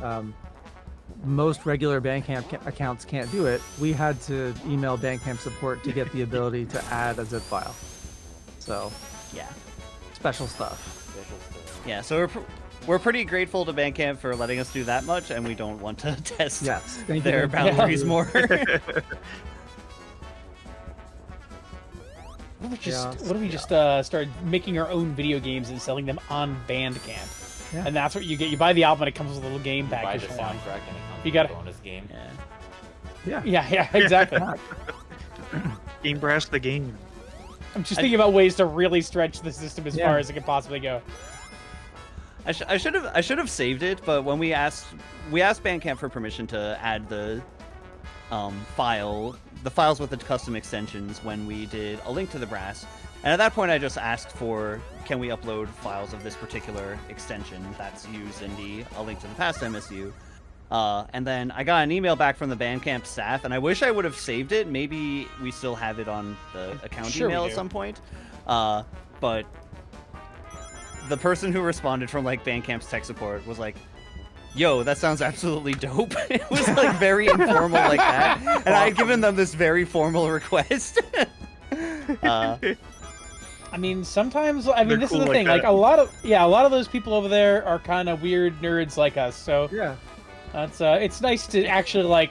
Most regular Bandcamp accounts can't do it. We had to email Bandcamp support to get the ability to add a zip file. So, Yeah. special stuff. Special stuff. Yeah, so we're pretty grateful to Bandcamp for letting us do that much, and we don't want to test Yes. Thank their you. boundaries more. What if we just Yeah. start making our own video games and selling them on Bandcamp? Yeah. And that's what you get. You buy the album and it comes with a little game You buy package the for one. soundtrack and it comes You with a gotta- bonus game. Yeah. Yeah. Yeah, exactly. Game Brass the game. I'm just thinking about ways to really stretch the system as Yeah. far as it can possibly go. I should have saved it, but when we asked Bandcamp for permission to add the files with the custom extensions when we did A Link to the Brass, and at that point I just asked for, can we upload files of this particular extension that's used in the A Link to the Past MSU, and then I got an email back from the Bandcamp staff, and I wish I would have saved it. Maybe we still have it on the account Sure we email at do. some point, but the person who responded from like Bandcamp's tech support was like, yo, that sounds absolutely dope. It was like very informal like that. And I had given them this very formal request. I mean, sometimes this They're is cool the like thing. that. Like a lot of those people over there are kind of weird nerds like us. So Yeah. that's it's nice to actually like,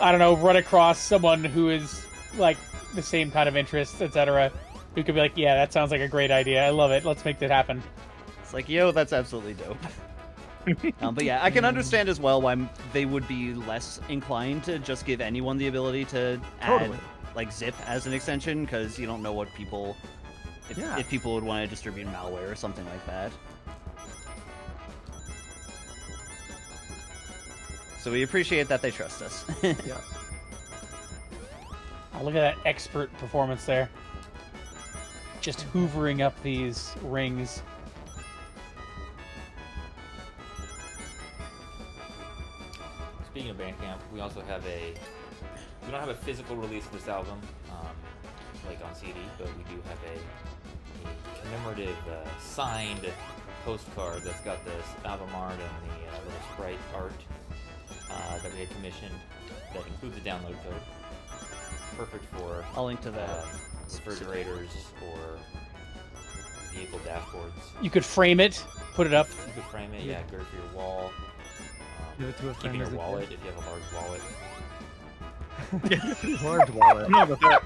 I don't know, run across someone who is like the same kind of interests, etc. Who could be like, yeah, that sounds like a great idea. I love it. Let's make that happen. It's like, yo, that's absolutely dope. But yeah, I can understand as well why they would be less inclined to just give anyone the ability to add Totally. like zip as an extension, because you don't know what people, Yeah. if people would want to distribute malware or something like that. So we appreciate that they trust us. Yeah. Oh, look at that expert performance there. just hoovering up these rings. Speaking of Bandcamp, we also have we don't have a physical release of this album, like on CD, but we do have a commemorative signed postcard that's got this album art and the little sprite art that we had commissioned that includes a download code. Perfect for I'll link to that. refrigerators or vehicle dashboards. You could frame it, put it up. You could frame it, yeah, good for your wall. Give it to a Keep friend in your as a wallet gift. if you have a large wallet. Large wallet. No, but that.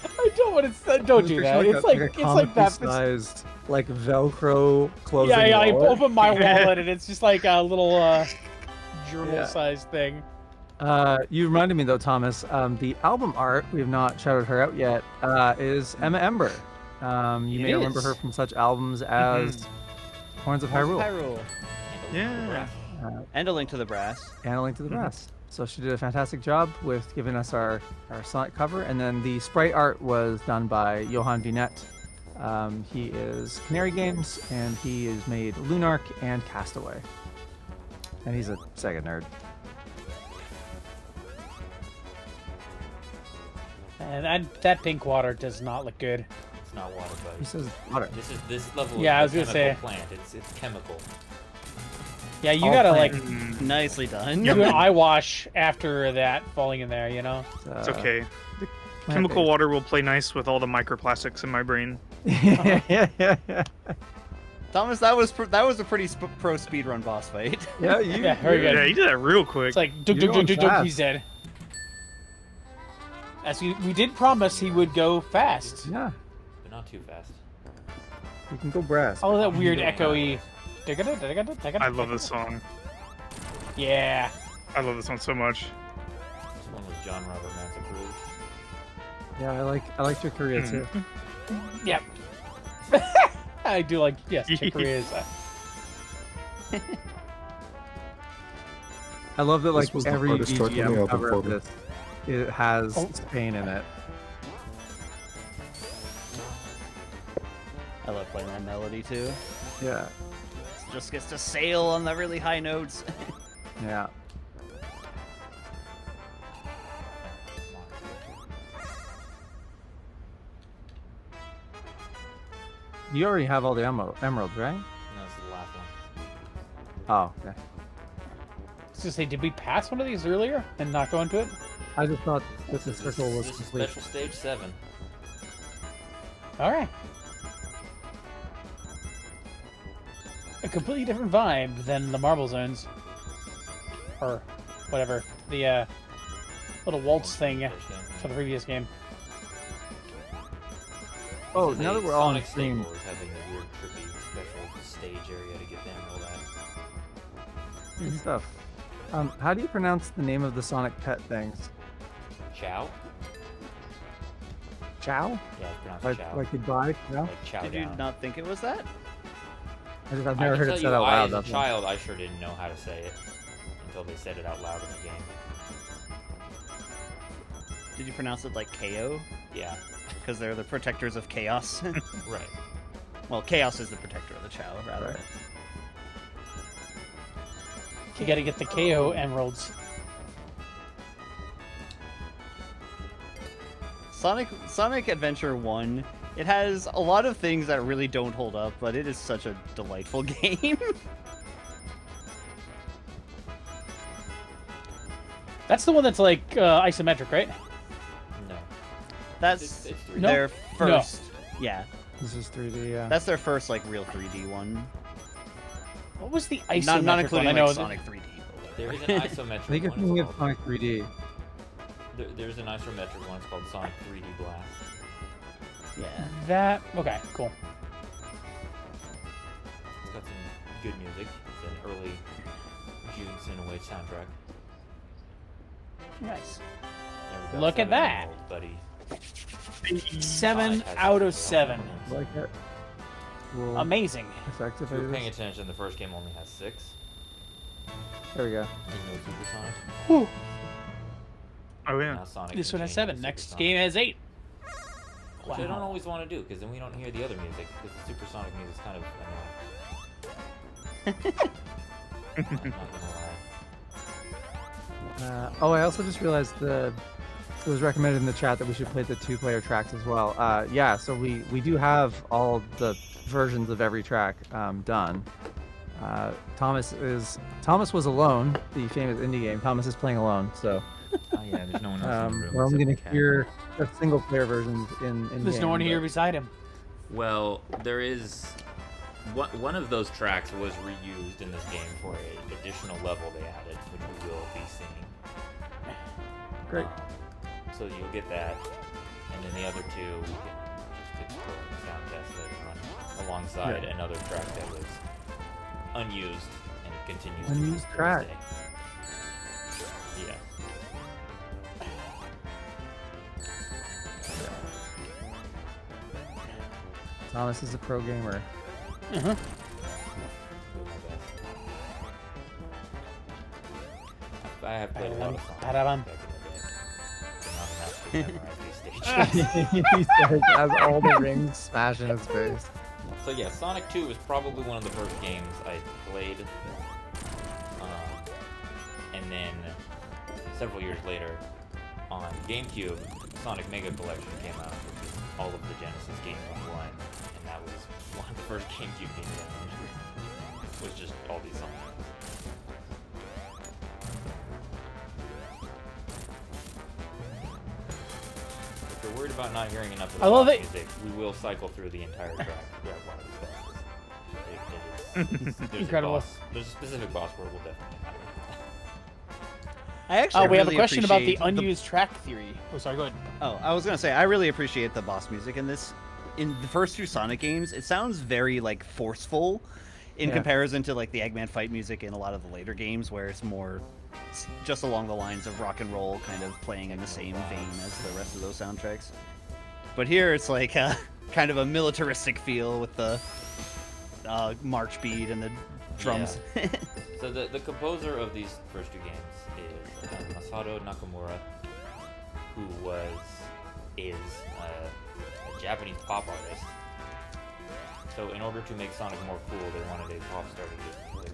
I don't want to. Don't do that. It's like a it's like that. sized, like Velcro closing. Yeah, I wallet. open my wallet and it's just like a little journal-sized thing. You reminded me though, Thomas. The album art, we have not shouted her out yet, is Emma Ember. You may remember her from such albums as Horns of Hyrule. Yeah. And a link to the brass. And a link to the brass. So she did a fantastic job with giving us our Sonic cover. And then the sprite art was done by Johan Vinet. He is Canary Games, and he has made Lunark and Castaway. And he's a Sega nerd. And that pink water does not look good. It's not water, He buddy. says water. This level Yeah, I is was a gonna chemical say. plant. It's chemical. Yeah, you All gotta plant. like Nicely done. do an eye wash after that falling in there, you know? It's okay. Chemical water will play nice with all the microplastics in my brain. Thomas, that was a pretty pro speedrun boss fight. Yeah, you. Yeah, very good. Yeah, you did that real quick. It's like You're going fast. he's dead. As we did promise he would go fast. Yeah, But not too fast. you can go brass. All that weird Yeah. echoey. I love this song. Yeah. I love this one so much. This one was John Robert Masato. Yeah, I like your Korea too. Yep. I do like, yes, Chick Corea is. I love that like This was the every hardest track on the VGM album cover for of me. this, it has Oh. Spain in it. I love playing that melody too. Yeah, It just gets to sail on the really high notes. yeah. You already have all the emeralds, right? No, this is the last one. Oh, okay. I was gonna say, did we pass one of these earlier and not go into it? I just thought that the circle was This is complete. special stage 7. All right. A completely different vibe than the Marble Zones, or whatever the little waltz thing for the previous game. Oh, This is now a that we're all on Sonic stream, Skateboard having a weird, trippy, special stage area to get them all that. good stuff. How do you pronounce the name of the Sonic pet things? Chow? Chow? Yeah, it's pronounced Like chow. like goodbye? No? Like chow Did you down. not think it was that? I've I never can heard tell it you, said out I, loud. as a that's why. child, I sure didn't know how to say it until they said it out loud in the game. Did you pronounce it like KO? Yeah, Because they're the protectors of chaos. right. Well, chaos is the protector of the Chow, rather. Right. You got to get the KO emeralds. Sonic Adventure 1, it has a lot of things that really don't hold up, but it is such a delightful game. That's the one that's like isometric, right? No. That's It's 3D. No. their first. Yeah, This is 3D, yeah. that's their first like real 3D one. What was the isometric Not including one? I know like Sonic 3D. But There is whatever. an isometric I think it's one. thinking It's of called, Sonic 3D. there's an isometric one. It's called Sonic 3D Blast. yeah. That okay, cool. It's got some good music. It's an early June Cinnaway soundtrack. Nice. Never got Look at 7 that. emeralds, buddy. 7 Sonic has out of 7 7. emeralds. Like it. Cool. Amazing. Effective If you were it paying is. attention, the first game only has 6. There we go. Even though Super Sonic. Whew. Oh yeah. Now Sonic This can one has change 7. into Next Super game Sonic. has 8. Which I don't always want to do, because then we don't hear the other music, because the supersonic music is kind of annoying. I'm not gonna lie. I also just realized it was recommended in the chat that we should play the 2-player tracks as well. Yeah, so we do have all the versions of every track done. Thomas was alone, the famous indie game. Thomas is playing alone, so. Oh yeah, there's no one else in the room. We're only going to hear the single-player versions in There's no one here beside him. Well, there is one of those tracks was reused in this game for an additional level they added, which we will be seeing. Great. So you'll get that, and then the other two we can just explore and sound test later on, alongside another track that was unused and continues. Unused track. Yeah. Thomas is a pro gamer. Uh-huh. I have played a lot of songs back in the day. But not enough to memorize these stages. He says, has all the rings smashed in his face. So yeah, Sonic 2 was probably one of the first games I played. And then several years later, on GameCube, Sonic Mega Collection came out, which is all of the Genesis games on one. And that was one of the first GameCube games I owned. Was just all these songs. If you're worried about not hearing enough of the boss music, we will cycle through the entire track. One of the bosses. There's Incredible. There's a specific boss where we'll definitely have it. I actually we have a really question about the appreciate unused track theory. Oh, sorry, go ahead. Oh, I was gonna say I really appreciate the boss music in this. In the first two Sonic games, it sounds very like forceful in comparison to like the Eggman fight music in a lot of the later games, where it's more just along the lines of rock and roll, kind of playing in the same vein as the rest of those soundtracks. But here it's like kind of a militaristic feel with the march beat and the drums. Yeah. So the composer of these first two games is Masato Nakamura, who is a Japanese pop artist. So in order to make Sonic more cool, they wanted a pop star to do it.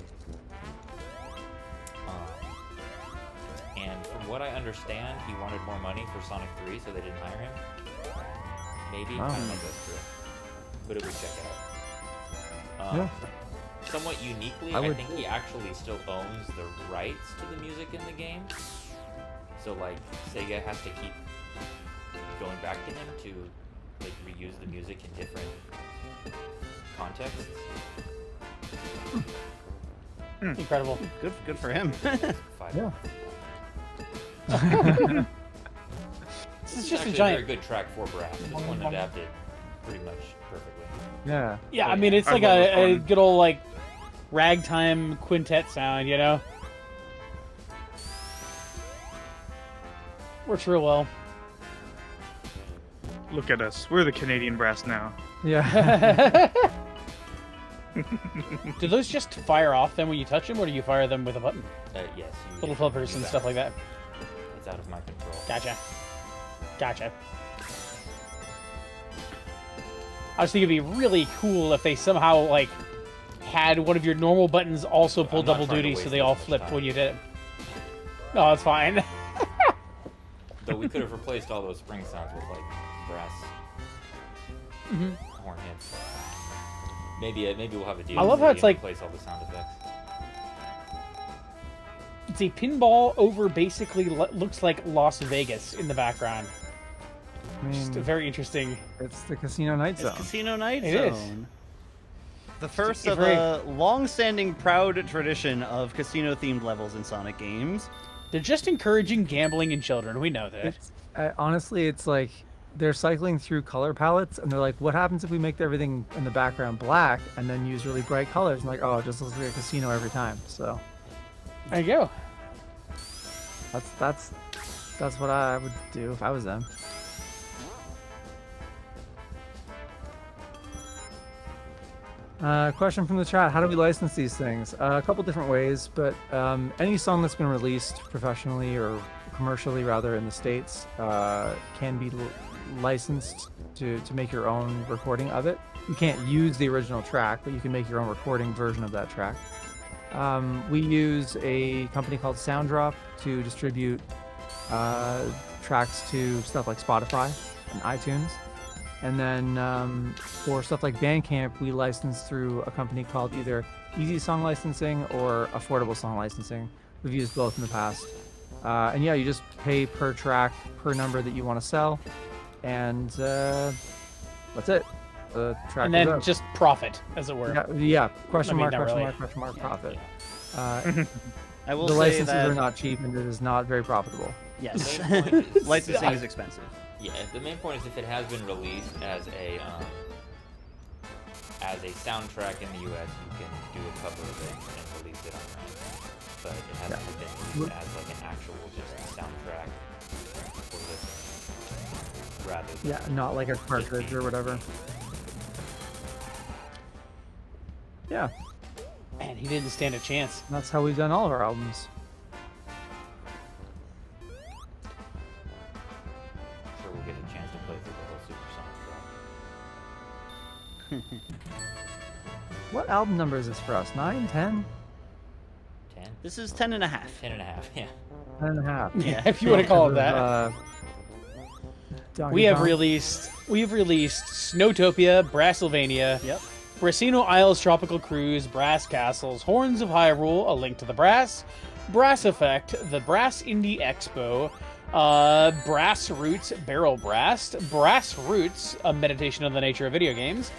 And from what I understand, he wanted more money for Sonic 3, so they didn't hire him. Maybe. I don't know if that's true. But it would check out. Somewhat uniquely, I think he actually still owns the rights to the music in the game. So, like, Sega has to keep going back to him to, like, reuse the music in different contexts. Incredible. Good for him. Yeah. This is just actually a giant. very good track for brass. This one adapted pretty much perfectly. Yeah. Yeah, I mean, it's like a good old, like, ragtime quintet sound, you know? Works real well. Look at us. We're the Canadian brass now. Yeah. Do those just fire off then when you touch them, or do you fire them with a button? Yes. Little flippers and stuff like that. It's out of my control. Gotcha. I was thinking it'd be really cool if they somehow, like, had one of your normal buttons also pull double duty so they all flipped when you did it. No, it's fine. Though we could have replaced all those spring sounds with, like, brass horn hits. Maybe we'll have a deal. I love how it's like replace all the sound effects. It's a pinball over basically looks like Las Vegas in the background. I mean, Just a very interesting. it's the Casino Night Zone. It's Casino Night It Zone. is. The first It's of very- a long-standing, proud tradition of casino-themed levels in Sonic games. They're just encouraging gambling in children. We know that. It's, honestly, it's like they're cycling through color palettes, and they're like, "What happens if we make everything in the background black and then use really bright colors?" And like, "Oh, it just looks like a casino every time." So There you go. that's what I would do if I was them. Question from the chat: how do we license these things? A couple different ways, but any song that's been released professionally or commercially, rather, in the States can be licensed to make your own recording of it. You can't use the original track, but you can make your own recording version of that track. We use a company called Sounddrop to distribute tracks to stuff like Spotify and iTunes. And then for stuff like Bandcamp, we license through a company called either Easy Song Licensing or Affordable Song Licensing. We've used both in the past. And yeah, you just pay per track, per number that you want to sell. And that's it. The track and then goes up. just profit, as it were. Yeah. Question mark, not question really. mark, question mark, profit. I will The say licenses that are not cheap and it is not very profitable. yes, The main point is- licensing is expensive. Yeah, the main point is if it has been released as a soundtrack in the U.S., you can do a cover of it and release it online. But it hasn't been released as like an actual just soundtrack for listening, rather than Yeah, not like a cartridge or whatever. Yeah, Man, he didn't stand a chance. that's how we've done all of our albums. I'm sure we'll get a chance to play through the whole Super Sonic track. What album number is this for us? 9, 10? 10? This is 10 and a half. 10 and a half, yeah. 10 and a half. Yeah, if you want to call it that. Donkey We have Kong. released Snowtopia, Brassylvania, Yep. Brassino Isles Tropical Cruise, Brass Castles, Horns of Hyrule, A Link to the Brass, Brass Effect, the Brass Indie Expo, Brass Roots, Barrel Brass, Brass Roots, A Meditation on the Nature of Video Games,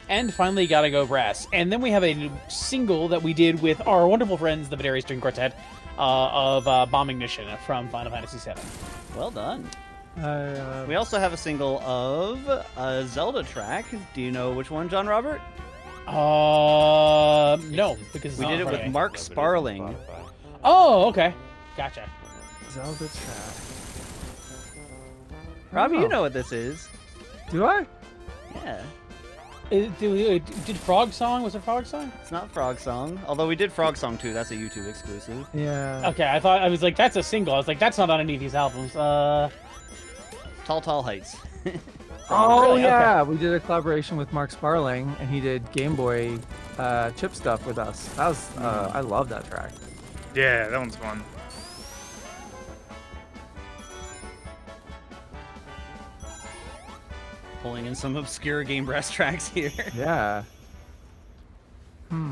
and finally Gotta Go Brass. And then we have a new single that we did with our wonderful friends, the Videri String Quartet, of Bomb Ignition from Final Fantasy VII. Well done. Uh, We also have a single of a Zelda track. Do you know which one, John Robert? No, because it's We not did it in front with of me. Mark But it is on Sparling. Spotify. Oh, okay. Gotcha. Zelda track. Robbie, Oh. you know what this is. Do I? Yeah. Did Frog Song? Was it Frog Song? It's not Frog Song. Although we did Frog Song too. That's a YouTube exclusive. Yeah. Okay, I was like, that's a single. I was like, that's not on any of these albums. Tall Heights. Oh Really? yeah, we did a collaboration with Mark Sparling, and he did Game Boy chip stuff with us. That was I love that track. Yeah, that one's fun. Pulling in some obscure Game Brass tracks here. Yeah.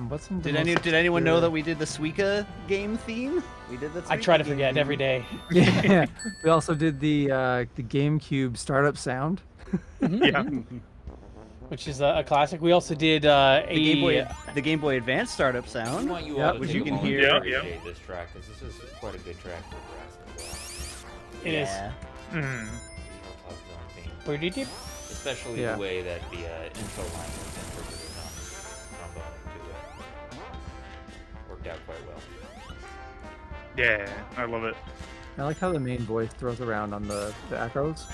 What's some? Did anyone know that we did the Suika game theme? We did the. I try to Suika game forget theme. every day. Yeah. We also did the GameCube startup sound. Yeah. Which is a classic. We also did The Game Boy Advance startup I sound. want you Yep. all to Which take you a can moment hear. to Yeah, appreciate this track, because this is quite a good track for brass as well. It is. Yeah. Mm. Evil Todd's own theme. Pretty deep. Especially Yeah. the way that the intro line was interpreted on trombone to it. Worked out quite well. Yeah, I love it. I like how the main voice throws around on the echoes.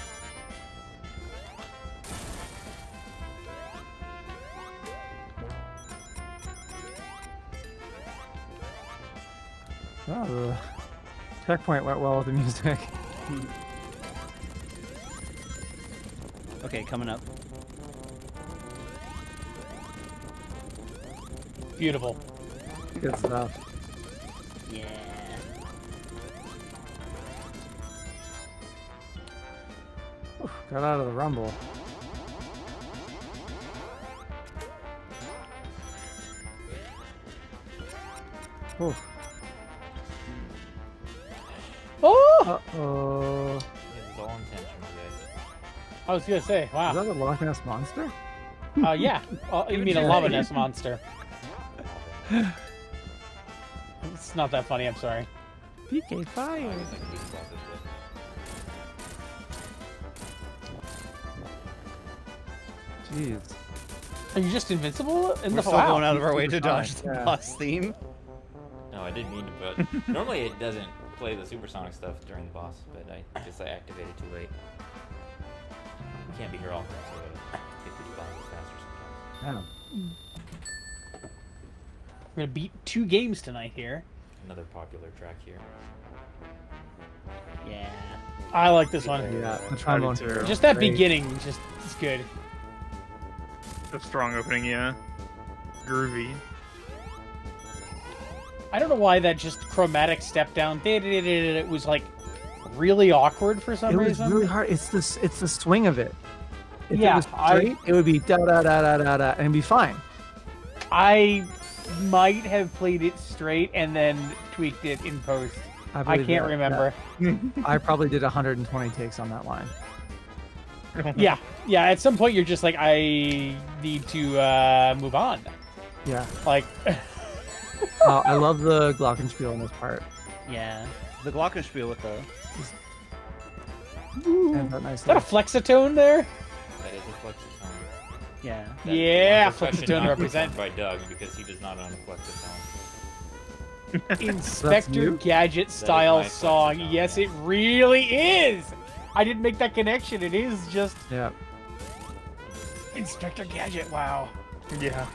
Oh, the checkpoint went well with the music. Okay, coming up. Beautiful. Good stuff. Yeah. Oof, got out of the rumble. Oof. Oh! Uh-oh. It was all intentional, guys. I was gonna say, Is wow. that a Loch Ness monster? Yeah. You mean a lava nest monster? It's not that funny. I'm sorry. PK I Fire. guess I can be about this with. Jeez. Are you just invincible in We're the still wow. going out of our way to Super dodge Sonic, the yeah. boss theme. No, I didn't mean to, but normally it doesn't play the supersonic stuff during the boss, but I guess I activated too late. You can't be here all day, so I gotta get through the bosses faster sometimes. Yeah. We're gonna beat 2 games tonight here. Another popular track here. Yeah. I like this one. Yeah, the trombone. too. Just that Great. beginning, just it's good. A strong opening, yeah. Groovy. I don't know why that just chromatic step down. It was like really awkward for some It was reason. really hard. It's the swing of it. If Yeah, it was straight, it would be da da da da da da, and it'd be fine. I might have played it straight and then tweaked it in post. I believe can't that, remember. yeah. I probably did 120 takes on that line. Yeah. At some point, you're just like, I need to move on. Yeah. Like, I love the glockenspiel in this part. Yeah. The glockenspiel with the. Ends out is nicely. that a flexitone there? That is a flexitone. Yeah. That Yeah, is one profession flexitone not represent. performed by Doug because he does not own a flexitone. Inspector you? Gadget style my song. flexitone, Yes, yeah. it really is. I didn't make that connection. It is just Yeah. Inspector Gadget. Wow. Yeah.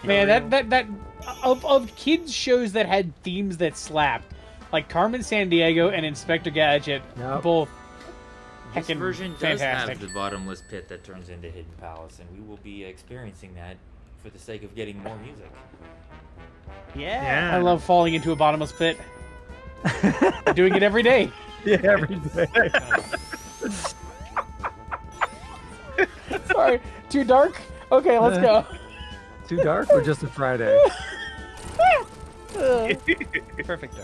Man, that of kids shows that had themes that slapped, like Carmen Sandiego and Inspector Gadget, Yep. both This heckin' version does fantastic. have the bottomless pit that turns into Hidden Palace, and we will be experiencing that for the sake of getting more music. Yeah. I love falling into a bottomless pit. Doing it every day. Yeah, every day. Sorry, too dark. Okay, let's go. Too dark or just a Friday? Perfect.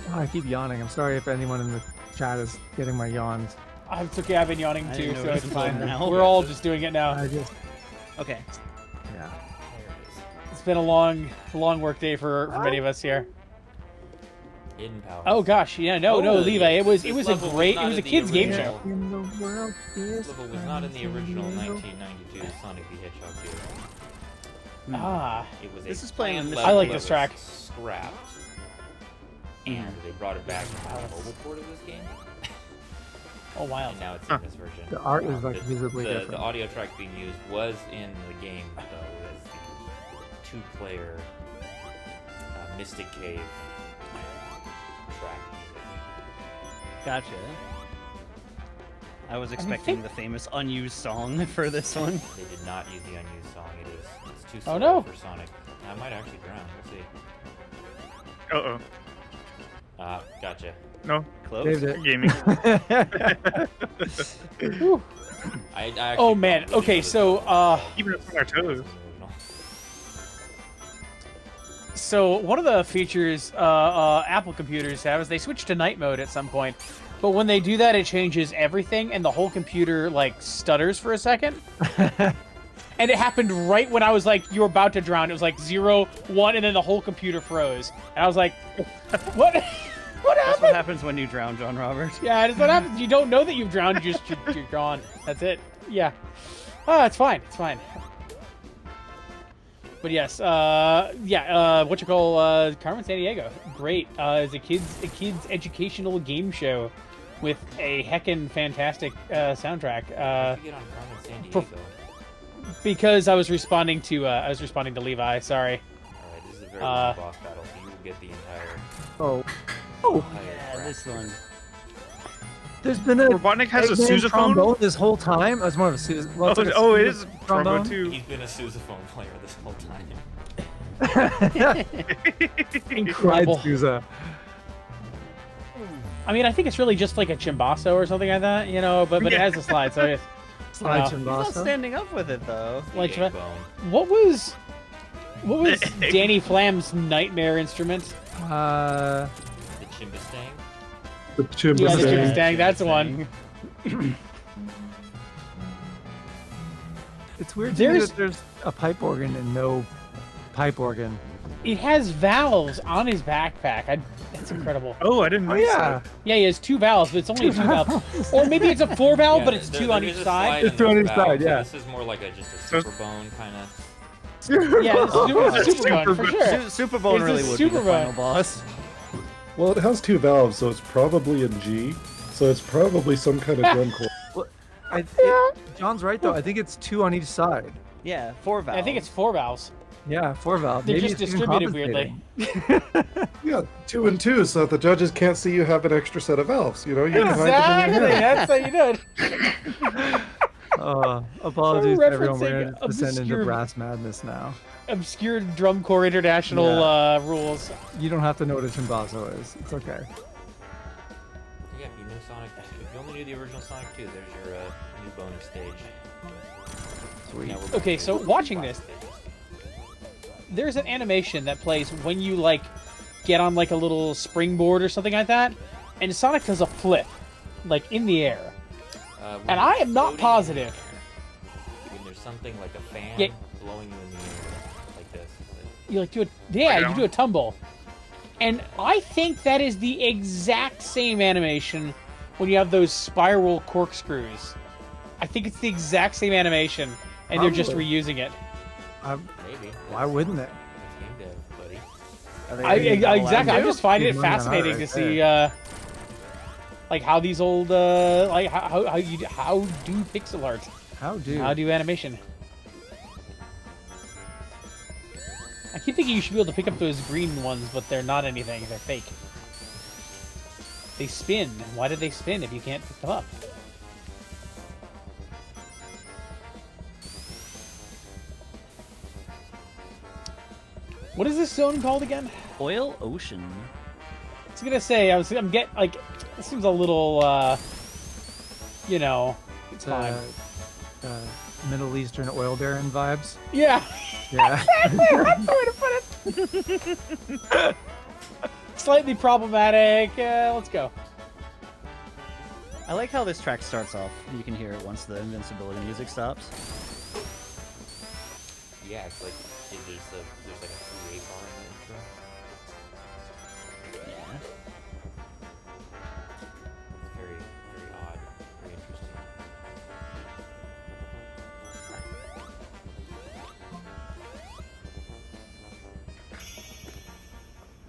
Oh, I keep yawning. I'm sorry if anyone in the chat is getting my yawns. It's okay. I've been yawning I too, didn't so notice it's until fine. now. We're all just doing it now. I just, Okay. yeah. There it is. It's been a long work day for many of us here. Hidden Palace. Oh gosh, yeah, no, Levi, it was a level was great, not it was a in the kids game original. show. In the world, This level was not in the original 1992 Sonic the Hedgehog game. Ah, It was This a is playing on planned this- level I like that this was track. Scrapped. And they brought it back to the mobile port of this game. oh wow. And now it's in this version. The art is like The- visibly the different. audio track being used was in the game, though, as the two-player Mystic Cave track music. Gotcha. I was expecting the famous unused song for this one. They did not use the unused song. It's too Oh, slow no. for Sonic. I might actually drown. We'll see. Uh-oh. Gotcha. No. Close. Saved it. Gaming. Whew. I actually Oh man, don't really okay, know so Even up on our toes. so one of the features Apple computers have is they switch to night mode at some point. But when they do that, it changes everything, and the whole computer like stutters for a second. And it happened right when I was like, "You're about to drown." It was like 0, 1, and then the whole computer froze. And I was like, "What? What That's happened?" what happens when you drown, John Robert. Yeah, that's what happens. You don't know that you've drowned. You're gone. That's it. Yeah. It's fine. It's fine. But yes, Carmen Sandiego, great. It's a kids educational game show with a heckin' fantastic soundtrack. How'd you get on Carmen Sandiego? Because I was responding to Levi. Sorry. Alright, this is a very long boss battle, so you will get the entire Oh, Yeah, track. this one. there's been a Robotnik has a Eggman sousaphone? trombone this whole time. It's more of a sousaphone. Well, it's like a It is trombone too. He's been a sousaphone player this whole time. Incredible. Slide Sousa. I mean, I think it's really just like a chimbasso or something like that, you know. But it has a slide, so it's Slide He's not Chimbasa. standing up with it though. The Like, egg bone. what was Danny Flam's nightmare instrument? Uh, The Chimbastang. The Yeah, the Chimbastang. Chimbastang, that's the one. it's weird to me There's- that there's a pipe organ and no pipe organ. It has valves on his backpack. That's incredible. Oh, I didn't Oh know yeah, Yeah, he has 2 valves, but it's only 2 valves. Or maybe it's a 4 valve, Yeah, but it's there- 2 there on is each a side. slide It's 2 on in each those side, valves, so yeah. This is more like just a So- super bone kind of. Yeah, it's super fun, for sure. Superbone It's a really would be the Superbone. final boss. Well, it has 2 valves, so it's probably in G. So it's probably some kind of drum corps. John's right though. I think it's 2 on each side. Yeah, 4 valves. I think it's 4 valves. Yeah, 4 valves. They're Maybe just it's even distributed weirdly. compensating. Yeah, 2 and 2, so that the judges can't see you have an extra set of valves. You know, you can hide Exactly. them in your hair. That's how you do it. Apologies to everyone. We're referencing going to descend into obscure- brass madness now. Obscure drum corps international rules. You don't have to know what a chimbazo is. It's okay. Yeah, if you knew Sonic, if you only knew the original Sonic 2, there's your new bonus stage. Sweet. Now we're going Okay, to so the watching last this, stages. there's an animation that plays when you like get on like a little springboard or something like that, and Sonic does a flip, like in the air. When And you're I am not floating positive. in the air, when there's something like a fan Yeah. blowing you in the air, like this. You like do a you do a tumble, and I think that is the exact same animation when you have those spiral corkscrews. I think it's the exact same animation, and they're just Probably. reusing it. Maybe. Why wouldn't it? That's game dev, buddy. Exactly. I'm just finding it Money on fascinating art to right see, like how these old, like how do pixel art, How do? how do animation. I keep thinking you should be able to pick up those green ones, but they're not anything. They're fake. They spin. Why did they spin if you can't pick them up? What is this zone called again? Oil Ocean. I was gonna say I'm getting like this seems a little you know, it's fine. Middle Eastern oil baron vibes. Yeah. Yeah. That's the way to put it. Slightly problematic. Let's go. I like how this track starts off. You can hear it once the invincibility music stops. Yeah, it's like there's like a 3/8 bar in the intro. Yeah. It's very, very odd, very interesting.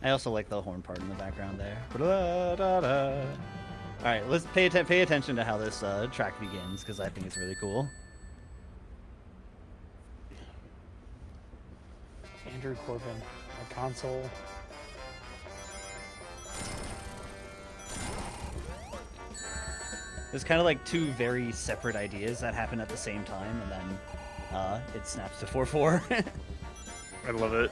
I also like the horn part in the background there. All right, let's pay attention to how this track begins because I think it's really cool. Andrew Corbin, a console. There's kind of like two very separate ideas that happen at the same time, and then it snaps to 4/4. I love it.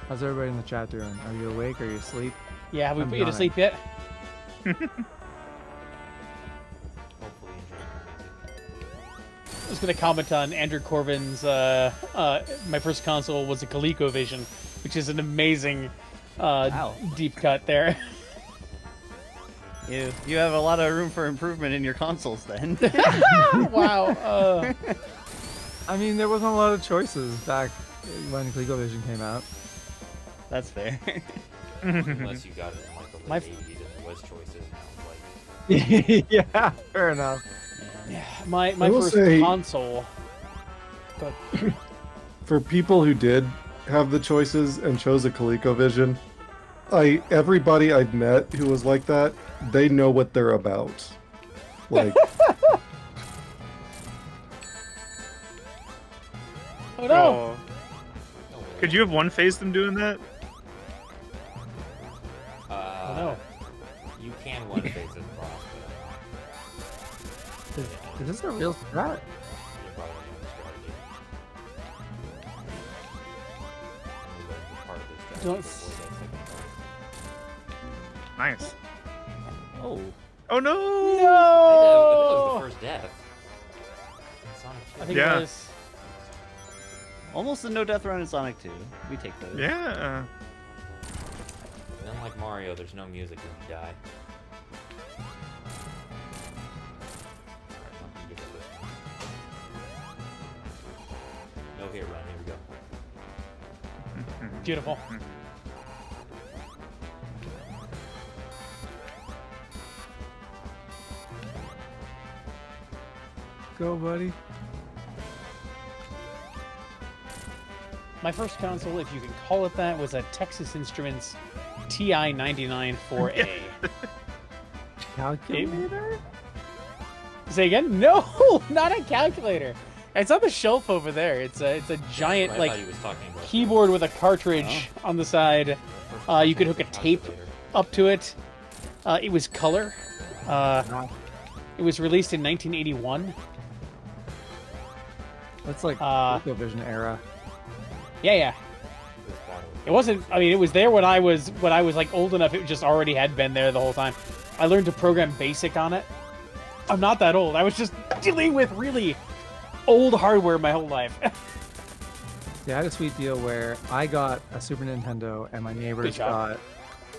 How's everybody in the chat doing? Are you awake? Are you asleep? Yeah, have we I'm put you to dying. sleep yet? Hopefully enjoying the music. I was gonna comment on Andrew Corbin's my first console was a ColecoVision, which is an amazing Wow. deep cut there. You have a lot of room for improvement in your consoles then. Wow. I mean, there wasn't a lot of choices back when ColecoVision came out. That's fair. Unless you got it in like the late My- 80s and there was choices, and I was like, Yeah, fair enough. Yeah, my I will first say- console. But For people who did have the choices and chose a ColecoVision, everybody I've met who was like that, they know what they're about. Like, oh no! Could you have one-phased them doing that? Oh no! You can one phase this boss, but Is this a real strat? you're probably on the strategy. And you learn the part of the strategy Don't before that second part. Nice. Oh. Oh no! I think that was the first death. In Sonic 2. I think Yeah. it was. Almost a no death run in Sonic 2. We take those. Yeah. And unlike Mario, there's no music when you die. Alright, I'm gonna give it this one. Okay, run. Here we go. Beautiful. Go, buddy. My first console, if you can call it that, was a Texas Instruments TI 99 4A. Calculator? Say again? No, not a calculator. It's on the shelf over there. It's a giant I like thought he was talking about keyboard with a cartridge on the side. You could hook a tape up to it. It was color. It was released in 1981. That's like ColecoVision era. Yeah. It wasn't. I mean, it was there when I was like old enough. It just already had been there the whole time. I learned to program BASIC on it. I'm not that old. I was just dealing with really old hardware my whole life. Yeah, I had a sweet deal where I got a Super Nintendo and my neighbors got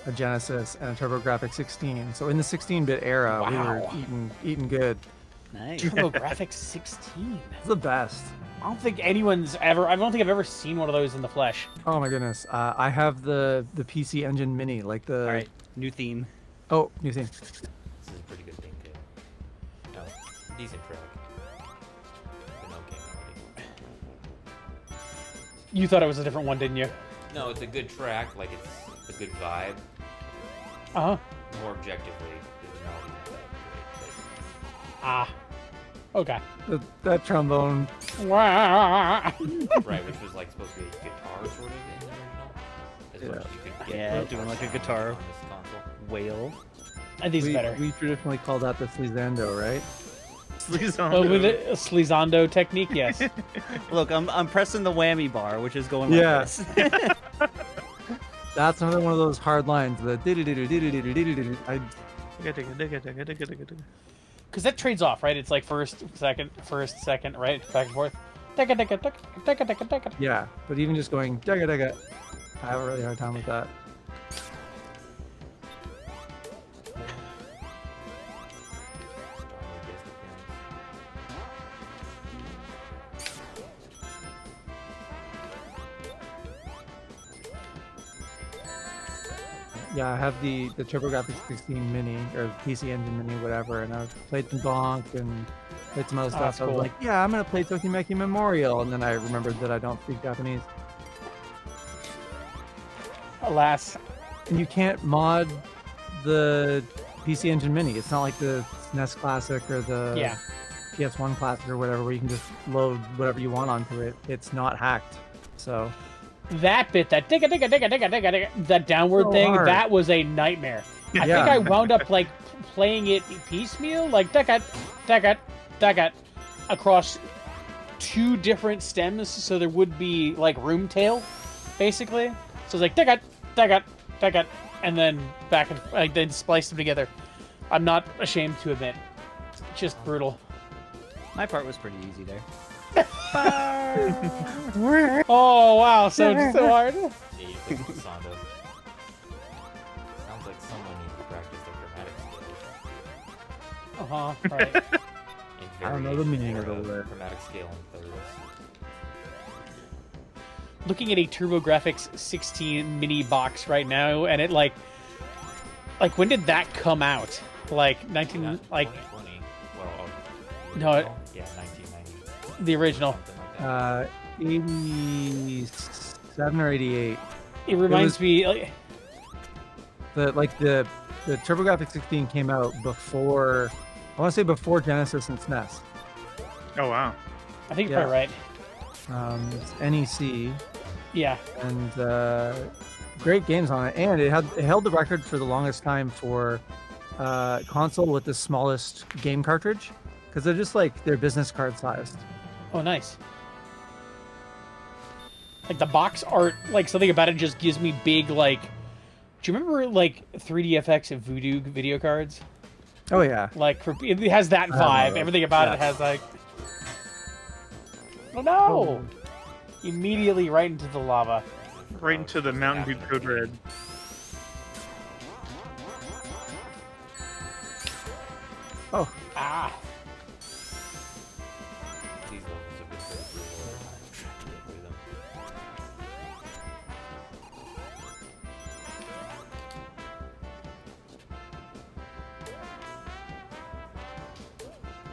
a Genesis and a TurboGrafx 16. So in the 16-bit era, we were eating good. Nice. TurboGrafx 16. It's the best. I don't think anyone's ever. I don't think I've ever seen one of those in the flesh. Oh my goodness. I have the PC Engine Mini, like the. All right, new theme. Oh, new theme. This is a pretty good thing too. No, decent track. But no game melody. You thought it was a different one, didn't you? No, it's a good track. Like it's a good vibe. Uh-huh. More objectively, the melody is that great. Ah. Okay. That trombone. Wow. Right, which was like supposed to be a guitar sort of in the original. As much as you could get. Yeah, doing like a guitar. on this console. Whale. I think it's better. We traditionally call that the Slizando, right? Oh, with a Slizando technique, yes. Look, I'm pressing the whammy bar, which is going like this. That's another one of those hard lines. The Because that trades off, right? It's like first, second, right? Back and forth. yeah, but even just going dega dega, I have a really hard time with that. Yeah, I have the TurboGrafx 16 Mini, or PC Engine Mini, whatever, and I've played some Bonk and played some other stuff. That's I was cool. like, yeah, I'm going to play Tokimeki Memorial, and then I remembered that I don't speak Japanese. Alas. And you can't mod the PC Engine Mini. It's not like the SNES Classic or the PS1 Classic or whatever, where you can just load whatever you want onto it. It's not hacked, so... That bit, that that downward So thing, hard. that was a nightmare. I think I wound up like playing it piecemeal, like across two different stems, so there would be like room tail, basically. So it's like and then back and then splice them together. I'm not ashamed to admit, just brutal. My part was pretty easy there. Oh wow, so hard. Yeah, you play Masato. Sounds like someone needs to practice their chromatic scale. Right. I don't know the meaning of the word. Chromatic scale in thirds. Looking at a TurboGrafx 16 mini box right now, and it like when did that come out? Like 19 like 2020. Well, no, yeah, 1990. the original. Something like that. 87 or 88. It reminds me like, The TurboGrafx 16 came out before, I want to say before Genesis and SNES. Oh wow. I think you're probably right. It's NEC, Yeah. and great games on it, and it held the record for the longest time for console with the smallest game cartridge, because they're just like they're business card sized. Oh, nice. Like the box art, like something about it just gives me big like. Do you remember like 3DFX and Voodoo video cards? Oh yeah. Like it has that vibe. Everything about it has like. Oh no! Immediately right into the lava. Right into the Mountain Dew Code Red. Oh. Ah. These levels have been very brutal.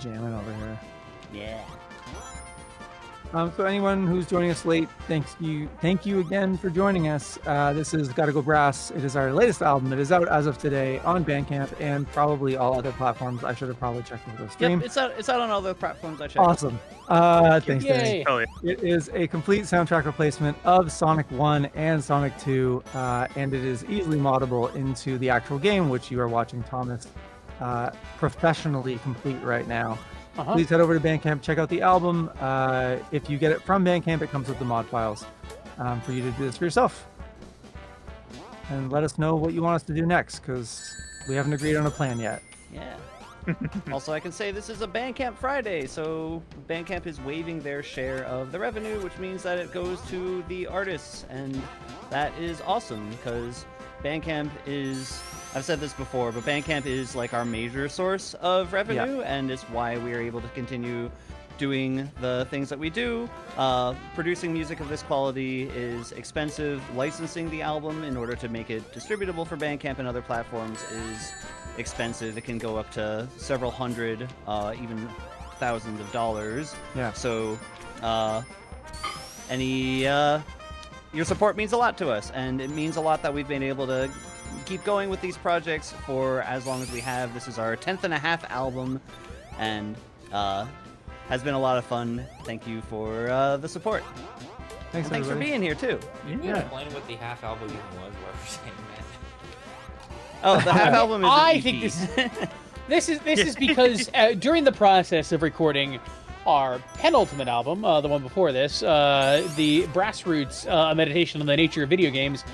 jamming over here. Yeah. So anyone who's joining us late, thank you again for joining us. This is Gotta Go Brass. It is our latest album. It is out as of today on Bandcamp and probably all other platforms. I should have probably checked into the stream. Yep, it's out on all the platforms I checked. Awesome. Thanks, Yay. Danny. It is a complete soundtrack replacement of Sonic 1 and Sonic 2, and it is easily moddable into the actual game, which you are watching Thomas professionally complete right now. Please head over to Bandcamp, check out the album. If you get it from Bandcamp, it comes with the mod files for you to do this for yourself. And let us know what you want us to do next, because we haven't agreed on a plan yet. Yeah. Also, I can say this is a Bandcamp Friday, so Bandcamp is waiving their share of the revenue, which means that it goes to the artists, and that is awesome, because Bandcamp is... I've said this before, but Bandcamp is like our major source of revenue, and it's why we are able to continue doing the things that we do. Producing music of this quality is expensive. Licensing the album in order to make it distributable for Bandcamp and other platforms is expensive. It can go up to several hundred, even thousands of dollars. Yeah. So, your support means a lot to us, and it means a lot that we've been able to keep going with these projects for as long as we have. This is our 10th and a half album, and has been a lot of fun. Thank you for the support. Thanks for being here too. Can you explain what the half album even was? Why we're saying that? Oh, the half album is an I EP. think this is because during the process of recording our penultimate album, the one before this, the Brassroots, A Meditation on the Nature of Video Games,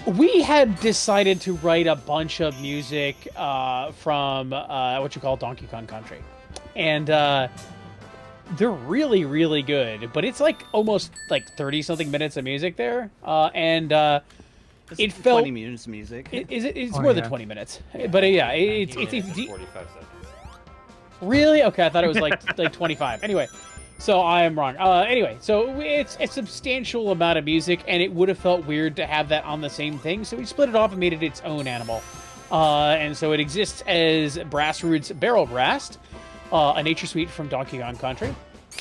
we had decided to write a bunch of music from what you call Donkey Kong Country. And they're really, really good. But it's like almost like 30-something minutes of music there. It felt... 20 minutes of music. It's more than 20 minutes. Yeah. But yeah, it's 45 seconds. Really? Okay, I thought it was like 25. Anyway, so I am wrong. Anyway, so it's a substantial amount of music, and it would have felt weird to have that on the same thing, so we split it off and made it its own animal. And so it exists as Brassroots Barrel Brass, a nature suite from Donkey Kong Country.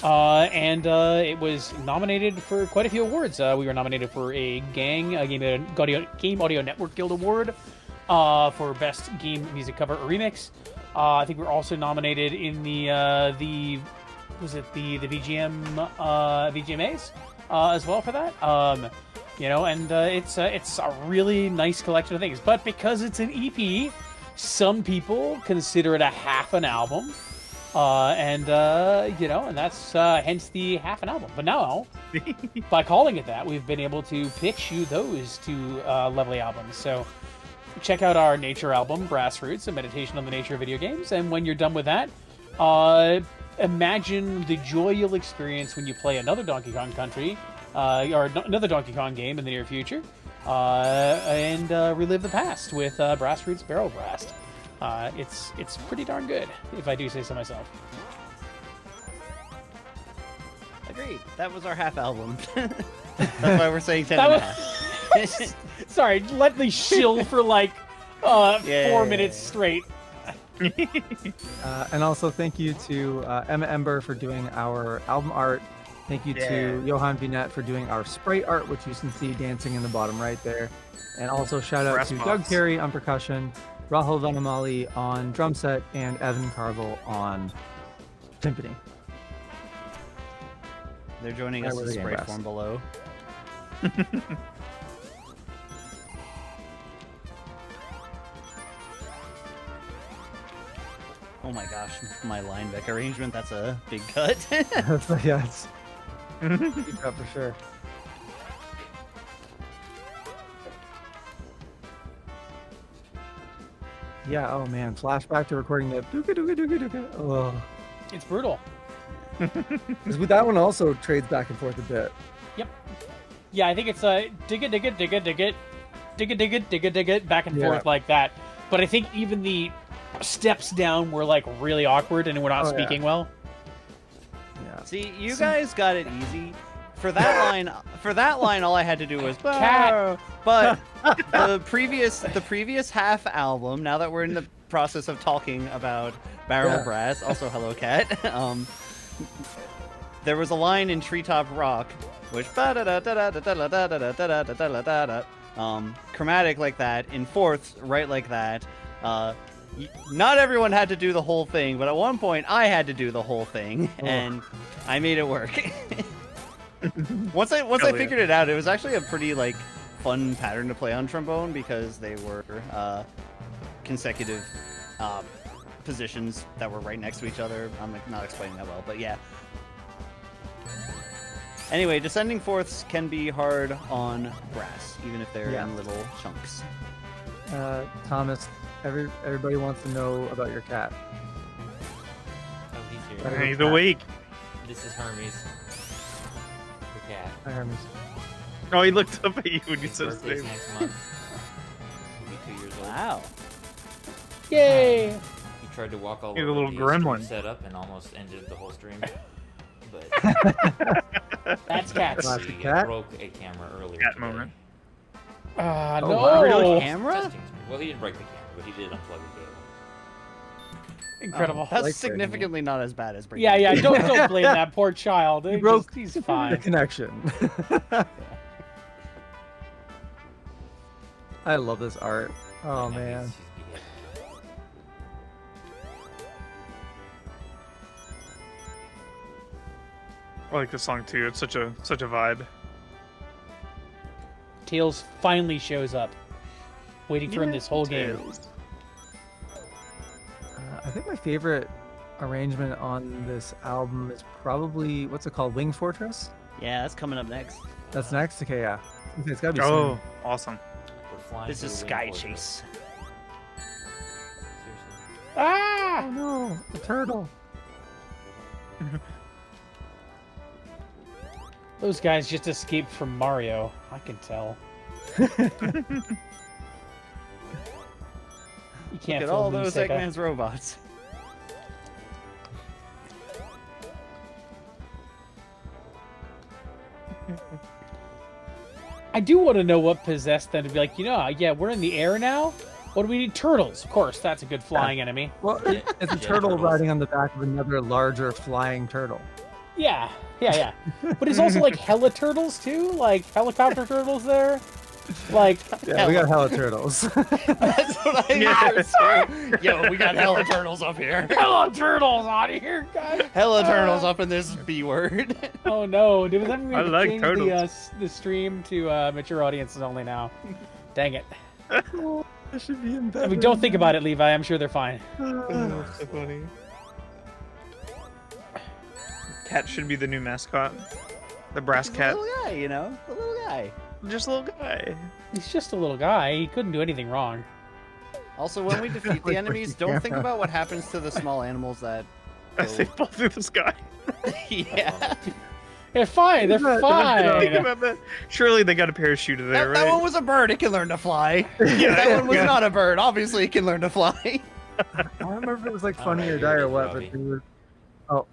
And it was nominated for quite a few awards. We were nominated for a Game Audio Network Guild Award for Best Game Music Cover or Remix. I think we were also nominated in the VGMAs as well for that. It's a really nice collection of things. But because it's an EP, some people consider it a half an album. And that's hence the half an album. But now, by calling it that, we've been able to pitch you those two lovely albums. So check out our nature album, Brassroots, A Meditation on the Nature of Video Games. And when you're done with that, imagine the joy you'll experience when you play another Donkey Kong Country, or another Donkey Kong game in the near future, and relive the past with Brassroots Barrel Blast. It's pretty darn good, if I do say so myself. Agreed. That was our half album. That's why we're saying 10 and a half. Sorry, let me shill for like 4 minutes straight. And also thank you to Emma Ember for doing our album art. Thank you to Johan Vinette for doing our sprite art, which you can see dancing in the bottom right there. And also shout out to Doug Terry on percussion, Rahul Vanamali on drum set, and Evan Carville on timpani. They're joining us in sprite form below. Oh my gosh, my Linebeck arrangement, that's a big cut. Yeah, it's big cut for sure. Yeah, oh man, flashback to recording that. Oh. It's brutal. Because with that one also trades back and forth a bit. Yep. Yeah, I think it's dig it, back and forth like that. But I think even the steps down were like really awkward and we're not speaking well. Yeah. See, you guys got it easy. For that line, all I had to do was cat. But the previous half album, now that we're in the process of talking about barrel brass, also hello cat, there was a line in Treetop Rock which chromatic like that, in fourths, right like that. Not everyone had to do the whole thing, but at one point I had to do the whole thing, and I made it work. Once I figured it out, it was actually a pretty like fun pattern to play on trombone because they were consecutive positions that were right next to each other. I'm not explaining that well, but yeah. Anyway, descending fourths can be hard on brass, even if they're in little chunks. Thomas, everybody wants to know about your cat. Oh, he's here. He's awake. This is Hermes. The cat. Hi, Hermes. Oh, he looked up at you when you His said his birthday's name. next month. He'll be 2 years old. Wow. Yay! He tried to walk all He's a over little the gremlin. stream setup and almost ended the whole stream. But That's cats. Classic he cat. broke a camera earlier Cat today. moment. Ah, Oh, no! wow. Real camera? Testing screen. Well, he didn't break the camera, but he did unplug the cable. Incredible. That's Like significantly not as bad as breaking. Yeah, don't blame that poor child. He broke He's the fine. connection. I love this art. Oh, And now man. he's beheaded. I like this song too. It's such a vibe. Tails finally shows up. Waiting for him this whole game. I think my favorite arrangement on this album is probably, what's it called? Wing Fortress? Yeah, that's coming up next. That's next? Okay, yeah. Okay, it's gotta be Oh, soon. awesome. We're flying This through is a Sky wind fortress. Chase. Seriously. Ah! Oh no, the turtle. Those guys just escaped from Mario. I can tell. You can't Look at fool all me, those Sega. Eggman's robots. I do want to know what possessed them to be like, yeah, we're in the air now? What do we need? Turtles. Of course, that's a good flying enemy. Well, Yeah, it's a yeah, turtle turtles. riding on the back of another larger flying turtle. Yeah. But it's also like hella turtles too? Like helicopter turtles there? Like, Yeah, we got hella turtles. That's what I heard too. Yo, we got hella turtles up here. hella turtles out of here, guys! Hella turtles up in this B word. Oh no, dude, that we I have to like change turtles. the stream to mature audiences only now. Dang it. That should be in I mean, don't think about it, Levi. I'm sure they're fine. So funny. Cat should be the new mascot. The brass He's a cat. little guy, you know? A little guy. Just a little guy. He's just a little guy. He couldn't do anything wrong. Also, when we defeat the Like enemies, breaking don't think camera. about what happens to the small animals that As they fall through the sky. yeah. They're fine. They're Think Think fine. about that. Surely they got a parachute there, That, right? that one was a bird. It can learn to fly. Yeah, That one was yeah. not a bird. Obviously, it can learn to fly. I don't remember if it was like All Funny right, or here Die it or is, what, Robbie. but they were. Oh,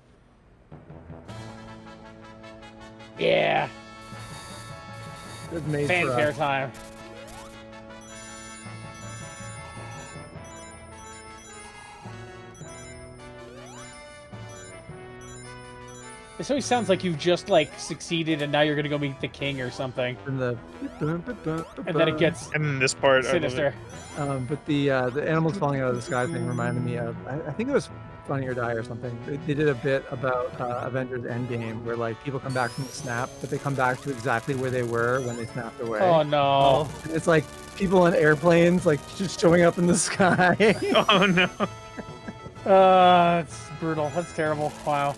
Yeah. it was made for Fanfare us. time. This always sounds like you've just like succeeded and now you're gonna go meet the king or something, And the. and then it gets And then this part, I love sinister. But the animals falling out of the sky thing reminded me of, I think it was Funny or Die or something. They did a bit about Avengers Endgame where like people come back from the snap, but they come back to exactly where they were when they snapped away. Oh no. And it's like people on airplanes like just showing up in the sky. it. Oh no. It's brutal. That's terrible. Wow.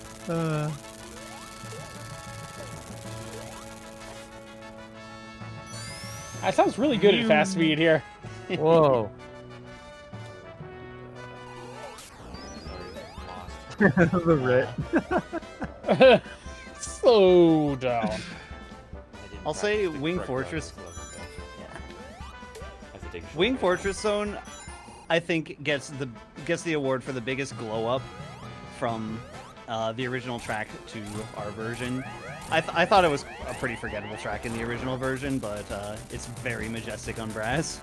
That sounds really good at fast speed here. Whoa. Sorry, lost. The writ. Slow down. I didn't I'll say practice the Wing correct Fortress- buttons, so I have to take a short Wing break. Fortress Zone, I think gets the award for the biggest glow up from the original track to our version. I thought it was a pretty forgettable track in the original version, but it's very majestic on brass.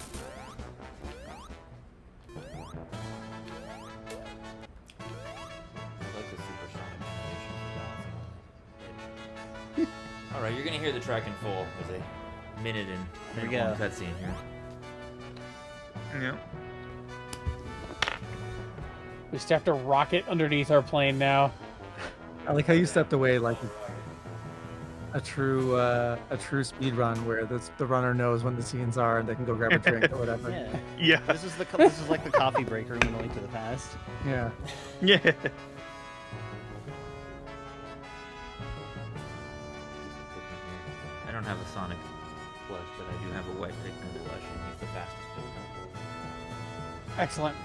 All right, you're gonna hear the track in full with a minute and one cutscene here. Yeah. We just have to rocket underneath our plane now. I like how you stepped away like a true speed run where the runner knows when the scenes are and they can go grab a drink or whatever. Yeah. This is like the coffee break room in A Link to the Past. Yeah. Yeah. I don't have a Sonic plush, but I do have a White Pikmin plush, and he's the fastest Pikmin. Excellent.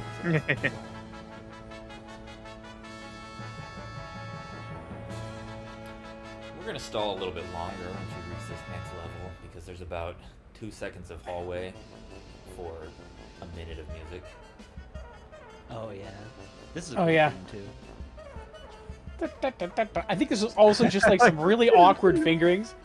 We're gonna stall a little bit longer once we reach this next level, because there's about 2 seconds of hallway for a minute of music. Oh yeah. This is a Oh, cool yeah. theme, too. I think this is also just like some really awkward fingerings.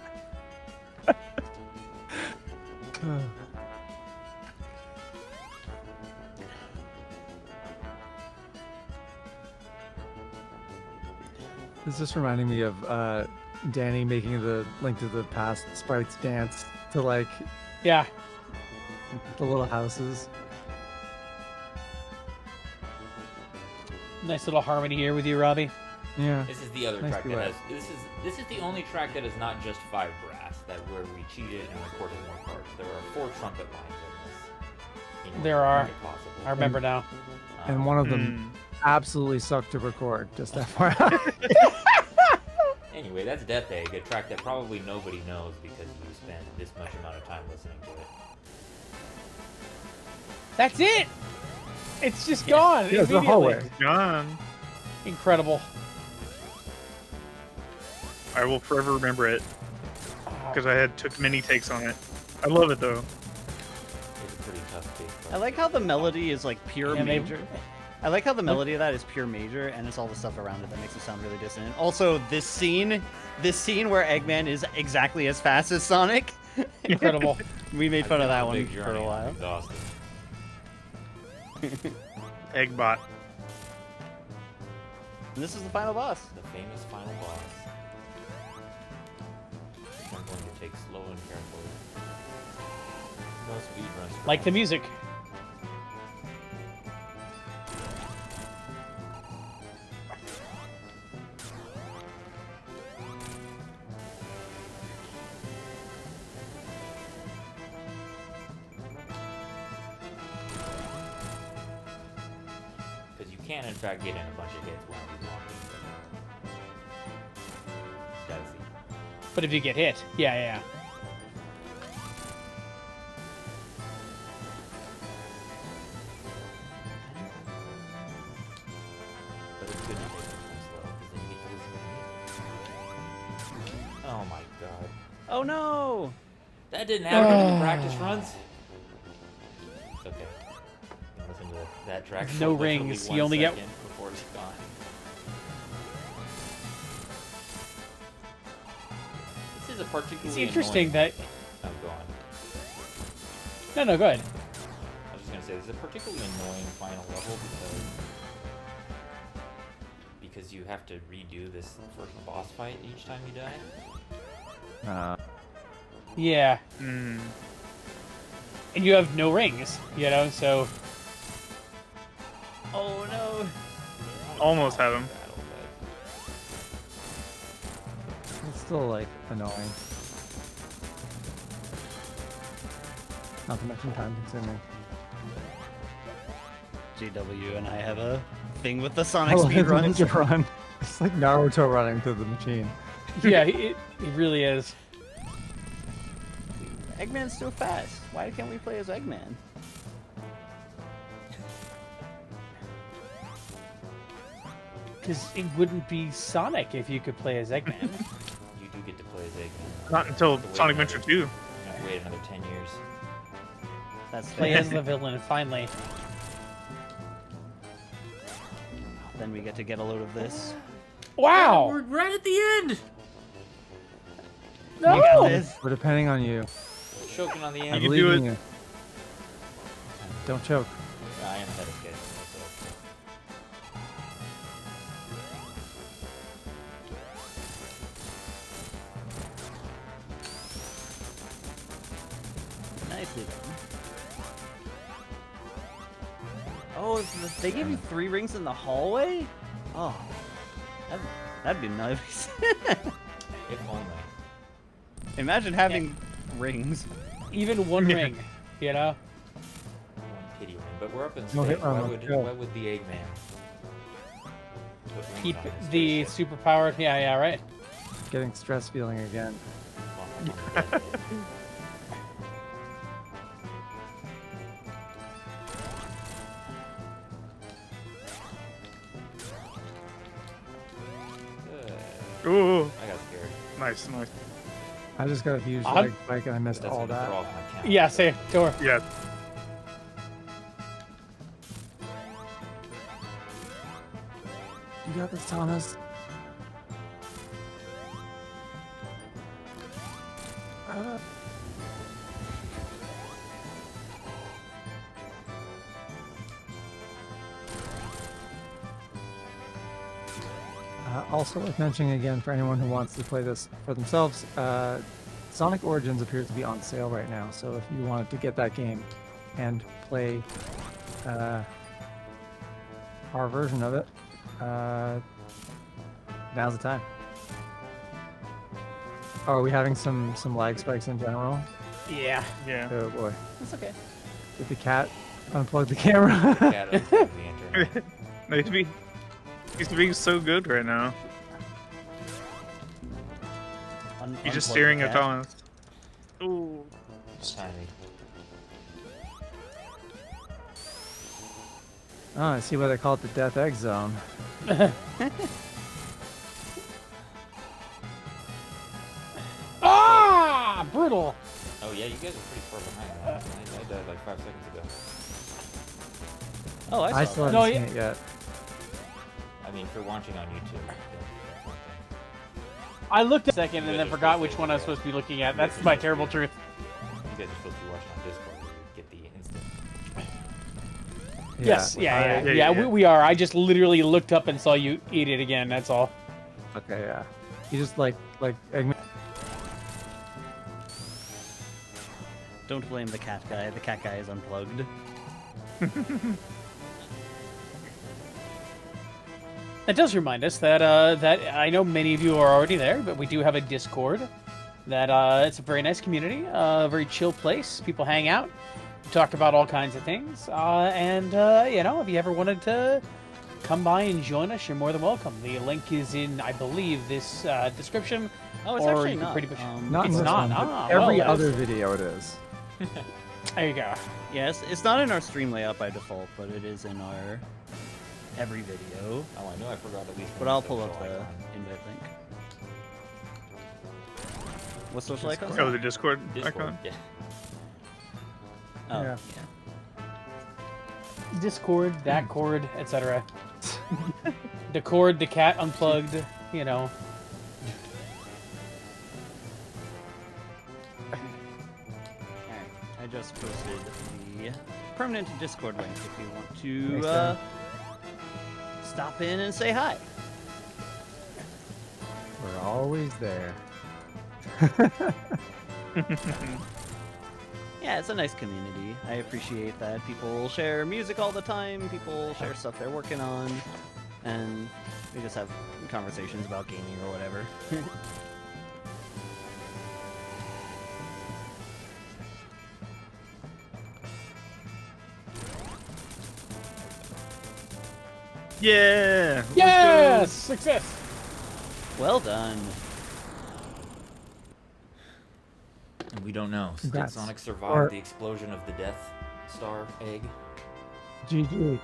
This is just reminding me of Danny making the Link to the Past sprites dance to like Yeah. the little houses. Nice little harmony here with you, Robbie. Yeah. This is the other Nice track that duet. has. This is the only track that is not just 5 brass. That where we cheated and recorded more parts. There are 4 trumpet lines in this. There are. Possible. I remember now. And one of them absolutely sucked to record, just FYI. Anyway, that's Death Egg, a track that probably nobody knows because you spend this much amount of time listening to it. That's it! It's just gone. Yeah, it's the immediately. hallway. John. Incredible. I will forever remember it because I took many takes on it. I love it though. It's a pretty tough beat. I like how the melody is like pure Yeah, they- major. I like how the melody of that is pure major, and it's all the stuff around it that makes it sound really dissonant. Also, this scene where Eggman is exactly as fast as Sonic. Incredible. We made fun of that one Big for journey, a I'm while. exhausted. Eggbot. And this is the final boss. The famous final boss. I'm going to take slow and carefully. No speed runs. Like the music. Because you can, in fact, get in a bunch of hits while you're walking. But gotta see. But if you get hit, yeah. But it's good to take it slow, because then you get to listen to music. Oh my god. Oh no! That didn't happen in the practice runs? It's okay. You can listen to that track for No literally rings, 1 you only get- second before it's gone. This is a particularly It's interesting annoying... that... Oh, go on. No, go ahead. I was just gonna say, this is a particularly annoying final level because you have to redo this first boss fight each time you die. Yeah. Mm. And you have no rings, you know, so... Oh no! Almost have him. Battle, but It's still like annoying. Not to mention time consuming. JW and I have a thing with the I Sonic love speed the runs. ninja run. It's like Naruto running through the machine. Yeah, it really is. Eggman's so fast. Why can't we play as Eggman? Because it wouldn't be Sonic if you could play as Eggman. you do get to play as Eggman. Not until Wait Sonic another- Adventure 2. You have to wait another 10 years. That's Play as the villain, finally. Then we get to get a load of this. Wow! We're right at the end! No! We're depending on you. Choking on the I end. can believe do in it. you. Don't choke. I am ahead of schedule, so... Nicely done. Oh, they gave you 3 rings in the hallway? Oh, that'd be nice. If only. Imagine having rings. Even one ring, you know? One kitty ring. But we're up in No space. hit Why run, would, go. why would the Eggman put rings Keep on his the spaceship? superpowered. Yeah, right. Getting stress feeling again. Ooh, I got scared. nice. I just got a huge I'm- leg spike and I missed That's all gonna throw that. off my count. Yeah, say door. Yeah. You got this, Thomas. Also worth mentioning again for anyone who wants to play this for themselves, Sonic Origins appears to be on sale right now. So if you wanted to get that game and play our version of it, now's the time. Oh, are we having some lag spikes in general? Yeah. Yeah. Oh boy. That's okay. Did the cat unplug the camera? Cat unplugged the internet. No, he's being so good right now. He's just staring at Thomas. Ooh. Tiny. Oh, I see why they call it the Death Egg Zone. Ah! Brutal. Oh yeah, you guys are pretty far behind. I died like 5 seconds ago. Oh, I still that. haven't No, seen yeah. it yet. I mean, if you're watching on YouTube, that's one thing. I looked a second and You then guys are forgot supposed which to- one I was supposed to be looking at. That's my terrible truth. You guys are supposed to be watching on Discord where you get the instant. Yes, yeah. Yeah. We are. I just literally looked up and saw you eat it again. That's all. Okay, yeah. You just like Eggman. Don't blame the cat guy. The cat guy is unplugged. That does remind us that that I know many of you are already there, but we do have a Discord. That it's a very nice community, a very chill place. People hang out, talk about all kinds of things, and you know, if you ever wanted to come by and join us, you're more than welcome. The link is in, I believe, this description. Oh, it's or actually you can not. pretty much. Not It's in this not. one, but Ah, every well, other video it is. There you go. Yes, it's not in our stream layout by default, but it is in our every video. Oh, I know I forgot at least. But one I'll pull up social the icon. invite link. What social icon? Oh, the Discord Discord. icon. Yeah. Oh, Yeah. yeah. Discord, that cord, etc. The cord, the cat unplugged. You know. Alright, I just posted the permanent Discord link if you want Makes to sense. stop in and say hi. We're always there. Yeah, it's a nice community. I appreciate that people share music all the time, people share stuff they're working on, and we just have conversations about gaming or whatever. Yeah. Yes, success. Well done. And we don't know. Did Congrats. Sonic survive Or- the explosion of the Death Star egg? GG. Tune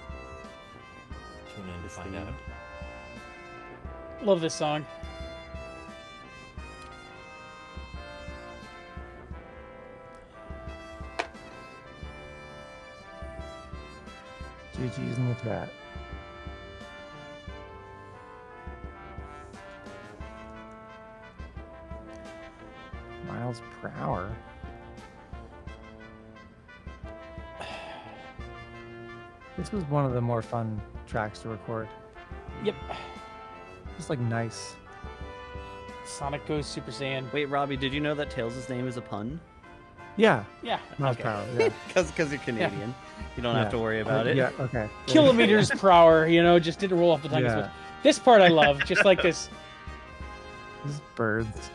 in to find out. Love this song. GG's in the chat. Miles per hour. This was one of the more fun tracks to record. Yep. Just like nice. Sonic goes Super Saiyan. Wait, Robbie, did you know that Tails' name is a pun? Yeah. Yeah. Miles Okay. per hour. Yeah. Because you're Canadian. You don't have to worry about it. Yeah. Okay. Kilometers per hour, just didn't roll off the tongue as Yeah. much. This part I love, just like this. These birds.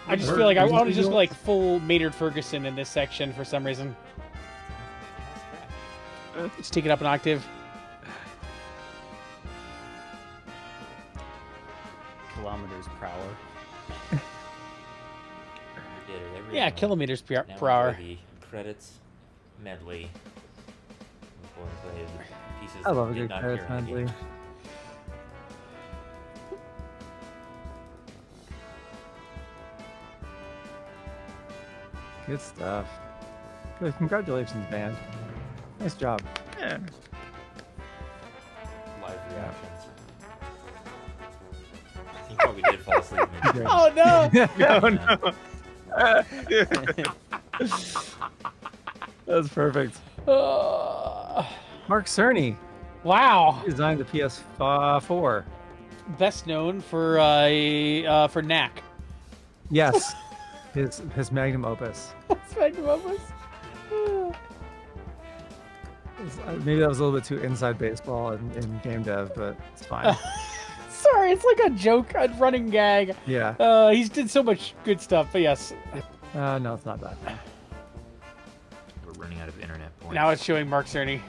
I just feel like I want to just go like full Maynard Ferguson in this section for some reason. Just take it up an octave. Kilometers per hour. We did it every Yeah, time. kilometers per Now hour. enjoy the credits medley. Before we play the pieces I love that a we did good not credits hear in the medley. game. Good stuff. Good. Congratulations, band. Nice job. Yeah. Live reactions. He probably did fall asleep mid Oh no! Oh no. That was perfect. Uh, Mark Cerny wow. designed the PS4. Best known for Knack. Yes. His magnum opus. Magnum opus. Maybe that was a little bit too inside baseball in game dev, but it's fine. Sorry, it's like a joke, a running gag. Yeah. He's did so much good stuff, but yes. No, it's not bad. We're running out of internet points. Now it's showing Mark Cerny.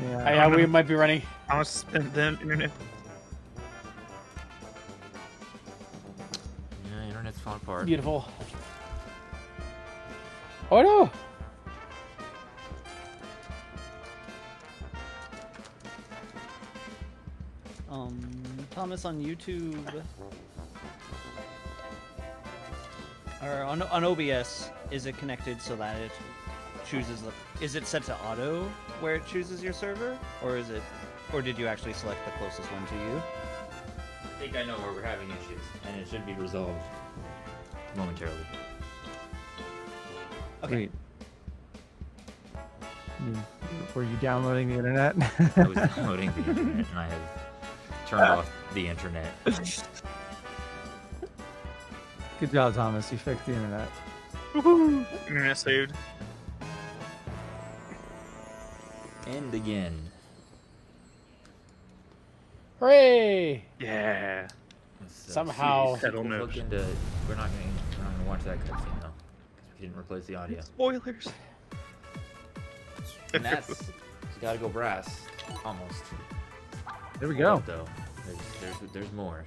Yeah. Yeah, we might be running. I want to spend the internet. Yeah, internet's falling apart. Beautiful. Oh no! Thomas on YouTube or on OBS, is it connected so that it chooses is it set to auto where it chooses your server, or did you actually select the closest one to you? I think I know where we're having issues, and it should be resolved momentarily. Okay. Sweet. Were you downloading the internet? I was downloading the internet, and I have turned off the internet. Good job, Thomas. You fixed the internet. Woohoo! Internet saved. And again. Hooray! Yeah. Let's, Somehow- see if we can Settle look into. We're not gonna watch that cutscene though, because we didn't replace the audio. Spoilers. And that's it's gotta go brass. Almost. There we go. Though there's more.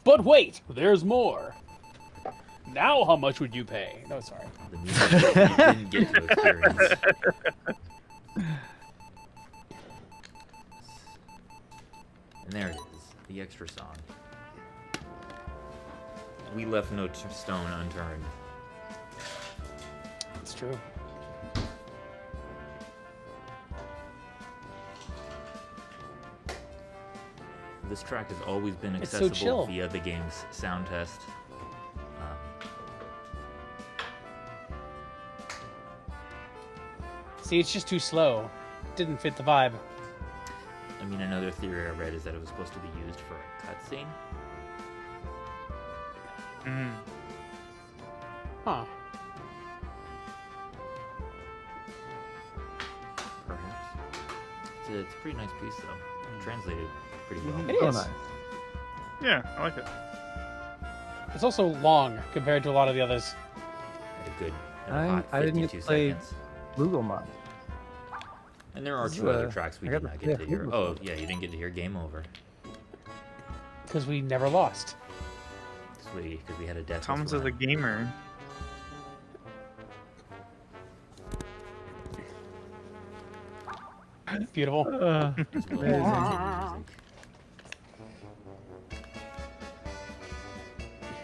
But wait, there's more. Now how much would you pay? No, sorry. The music that you didn't get to experience. And there it is, the extra song. We left no stone unturned. It's true. This track has always been It's so accessible chill. via the game's sound test. See, it's just too slow. Didn't fit the vibe. I mean, another theory I read is that it was supposed to be used for a cutscene. Mm. Huh. Perhaps. It's a pretty nice piece, though. Translated pretty well. It Oh, is. nice. Yeah, I like it. It's also long compared to a lot of the others. Had a good, I hot didn't 52 get to play- seconds. Google Mod. And there are This two is, other tracks we I did got not to get play to a hear. few Oh, of them. yeah, you didn't get to hear Game Over. Because we never lost. Because we had a death. Tom's as a gamer. Beautiful.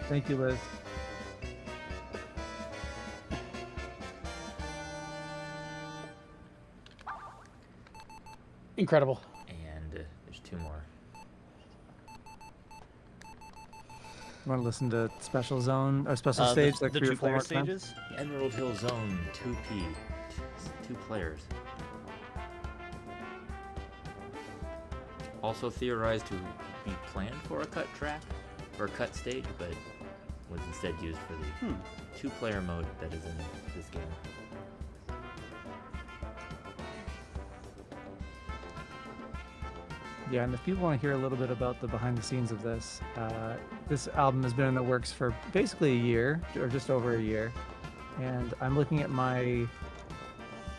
Thank you, Liz. Incredible. And there's two more. You want to listen to Special Zone or Special Stage like the 3 or 4 two-player more times? stages. Emerald Hill Zone 2P. 2 players. Also theorized to be planned for a cut track or cut stage, but was instead used for the two-player mode that is in this game. Yeah, and if people want to hear a little bit about the behind the scenes of this, this album has been in the works for basically a year, or just over a year. And I'm looking at my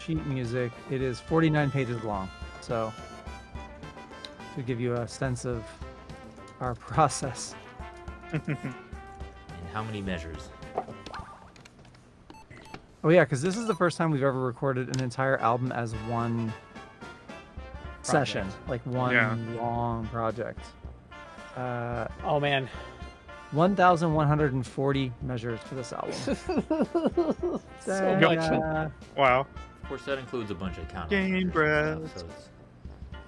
sheet music. It is 49 pages long. So, to give you a sense of our process. And how many measures? Oh yeah, because this is the first time we've ever recorded an entire album as one session, like one long project. Oh man, 1,140 measures for this album. so much. Wow. Of course, that includes a bunch of count. Game breath. So it's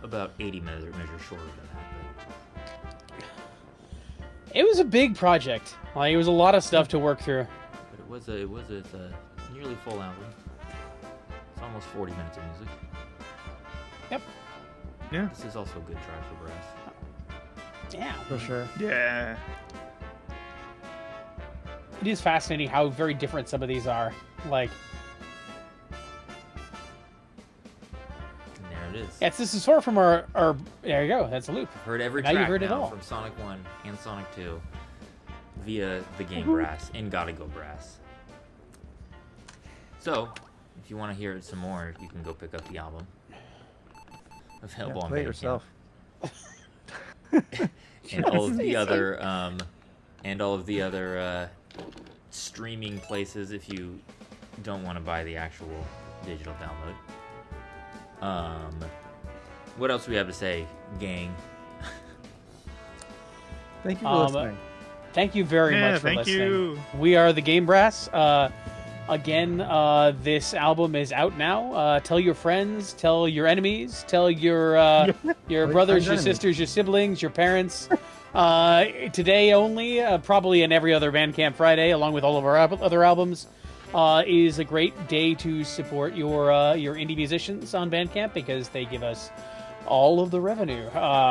about 80 measures shorter than that. It was a big project. Like, it was a lot of stuff to work through. But it was a nearly full album. It's almost 40 minutes of music. Yep. Yeah. This is also a good try for brass. Yeah. For sure. Yeah. It is fascinating how very different some of these are. Like, And there it is. yes, this is far from our. There you go. That's a loop. I've heard every Now you've track heard it now all. from Sonic 1 and Sonic 2 via the game Brass in Gotta Go Brass. So, if you want to hear it some more, you can go pick up the album. Available on Play it Bandcamp. yourself. And all of the other streaming places if you don't want to buy the actual digital download. What else do we have to say, gang? Thank you for listening. Thank you very much for thank listening. you. We are the Game Brass. Again, this album is out now. Tell your friends, tell your enemies, tell your brothers, your enemies. sisters, your siblings, your parents. Today only, probably in every other Bandcamp Friday, along with all of our other albums, is a great day to support your indie musicians on Bandcamp because they give us all of the revenue,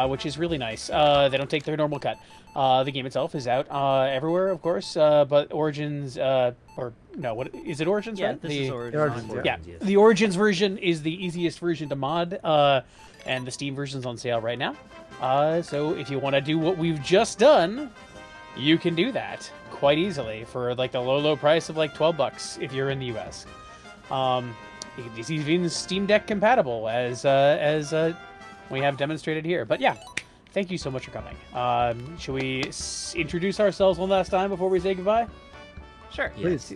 which is really nice. They don't take their normal cut. The game itself is out everywhere, of course, but Origins, or no, what is it? Origins, Yeah, right? this The- is Origins. yeah, Yes. the Origins version is the easiest version to mod, and the Steam version's on sale right now. So if you want to do what we've just done, you can do that quite easily for like the low price of like $12 if you're in the US. It's even Steam Deck compatible as we have demonstrated here. But yeah, thank you so much for coming. Should we introduce ourselves one last time before we say goodbye? Sure. Yes.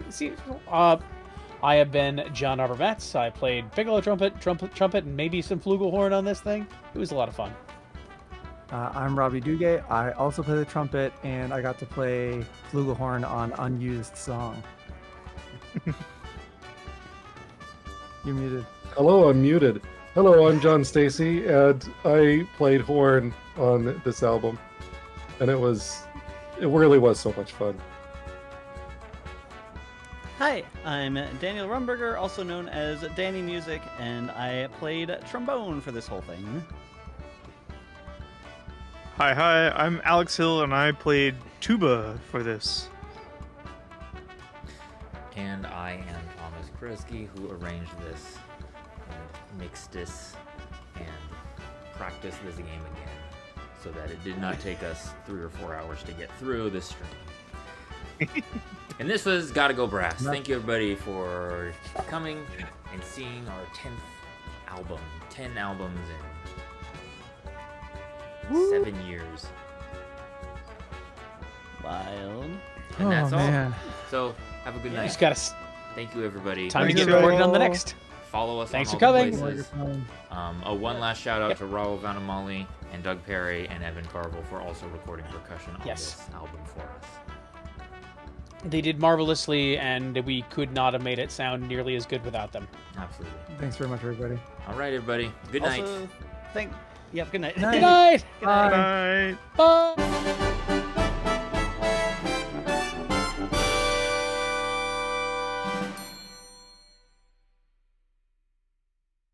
I have been John Arbor Metz. I played piccolo trumpet, and maybe some flugelhorn on this thing. It was a lot of fun. I'm Robbie Duguay. I also play the trumpet, and I got to play flugelhorn on Unused Song. You're muted. Hello, I'm muted. Hello, I'm John Stacy, and I played horn on this album, and it really was so much fun. Hi, I'm Daniel Rumberger, also known as Danny Music, and I played trombone for this whole thing. Hi, I'm Alex Hill, and I played tuba for this. And I am Thomas Kreski, who arranged this, and mixed this, and practiced this game again, so that it did not take us 3 or 4 hours to get through this stream. And this was Gotta Go Brass. Thank you, everybody, for coming and seeing our 10th album. 10 albums in 7 years. Wild. And that's all. Man. So, have a good night. Just got Thank you, everybody. time to Thanks, get recorded y'all. on the next. Follow us Thanks on for all the coming. places. One last shout out to Raul Vanamali and Doug Perry and Evan Carville for also recording percussion on Yes. this album for us. They did marvelously, and we could not have made it sound nearly as good without them. Absolutely. Thanks very much, everybody. All right, everybody. Good night. Also, Yep, good night. Good night. Bye. Bye. Bye.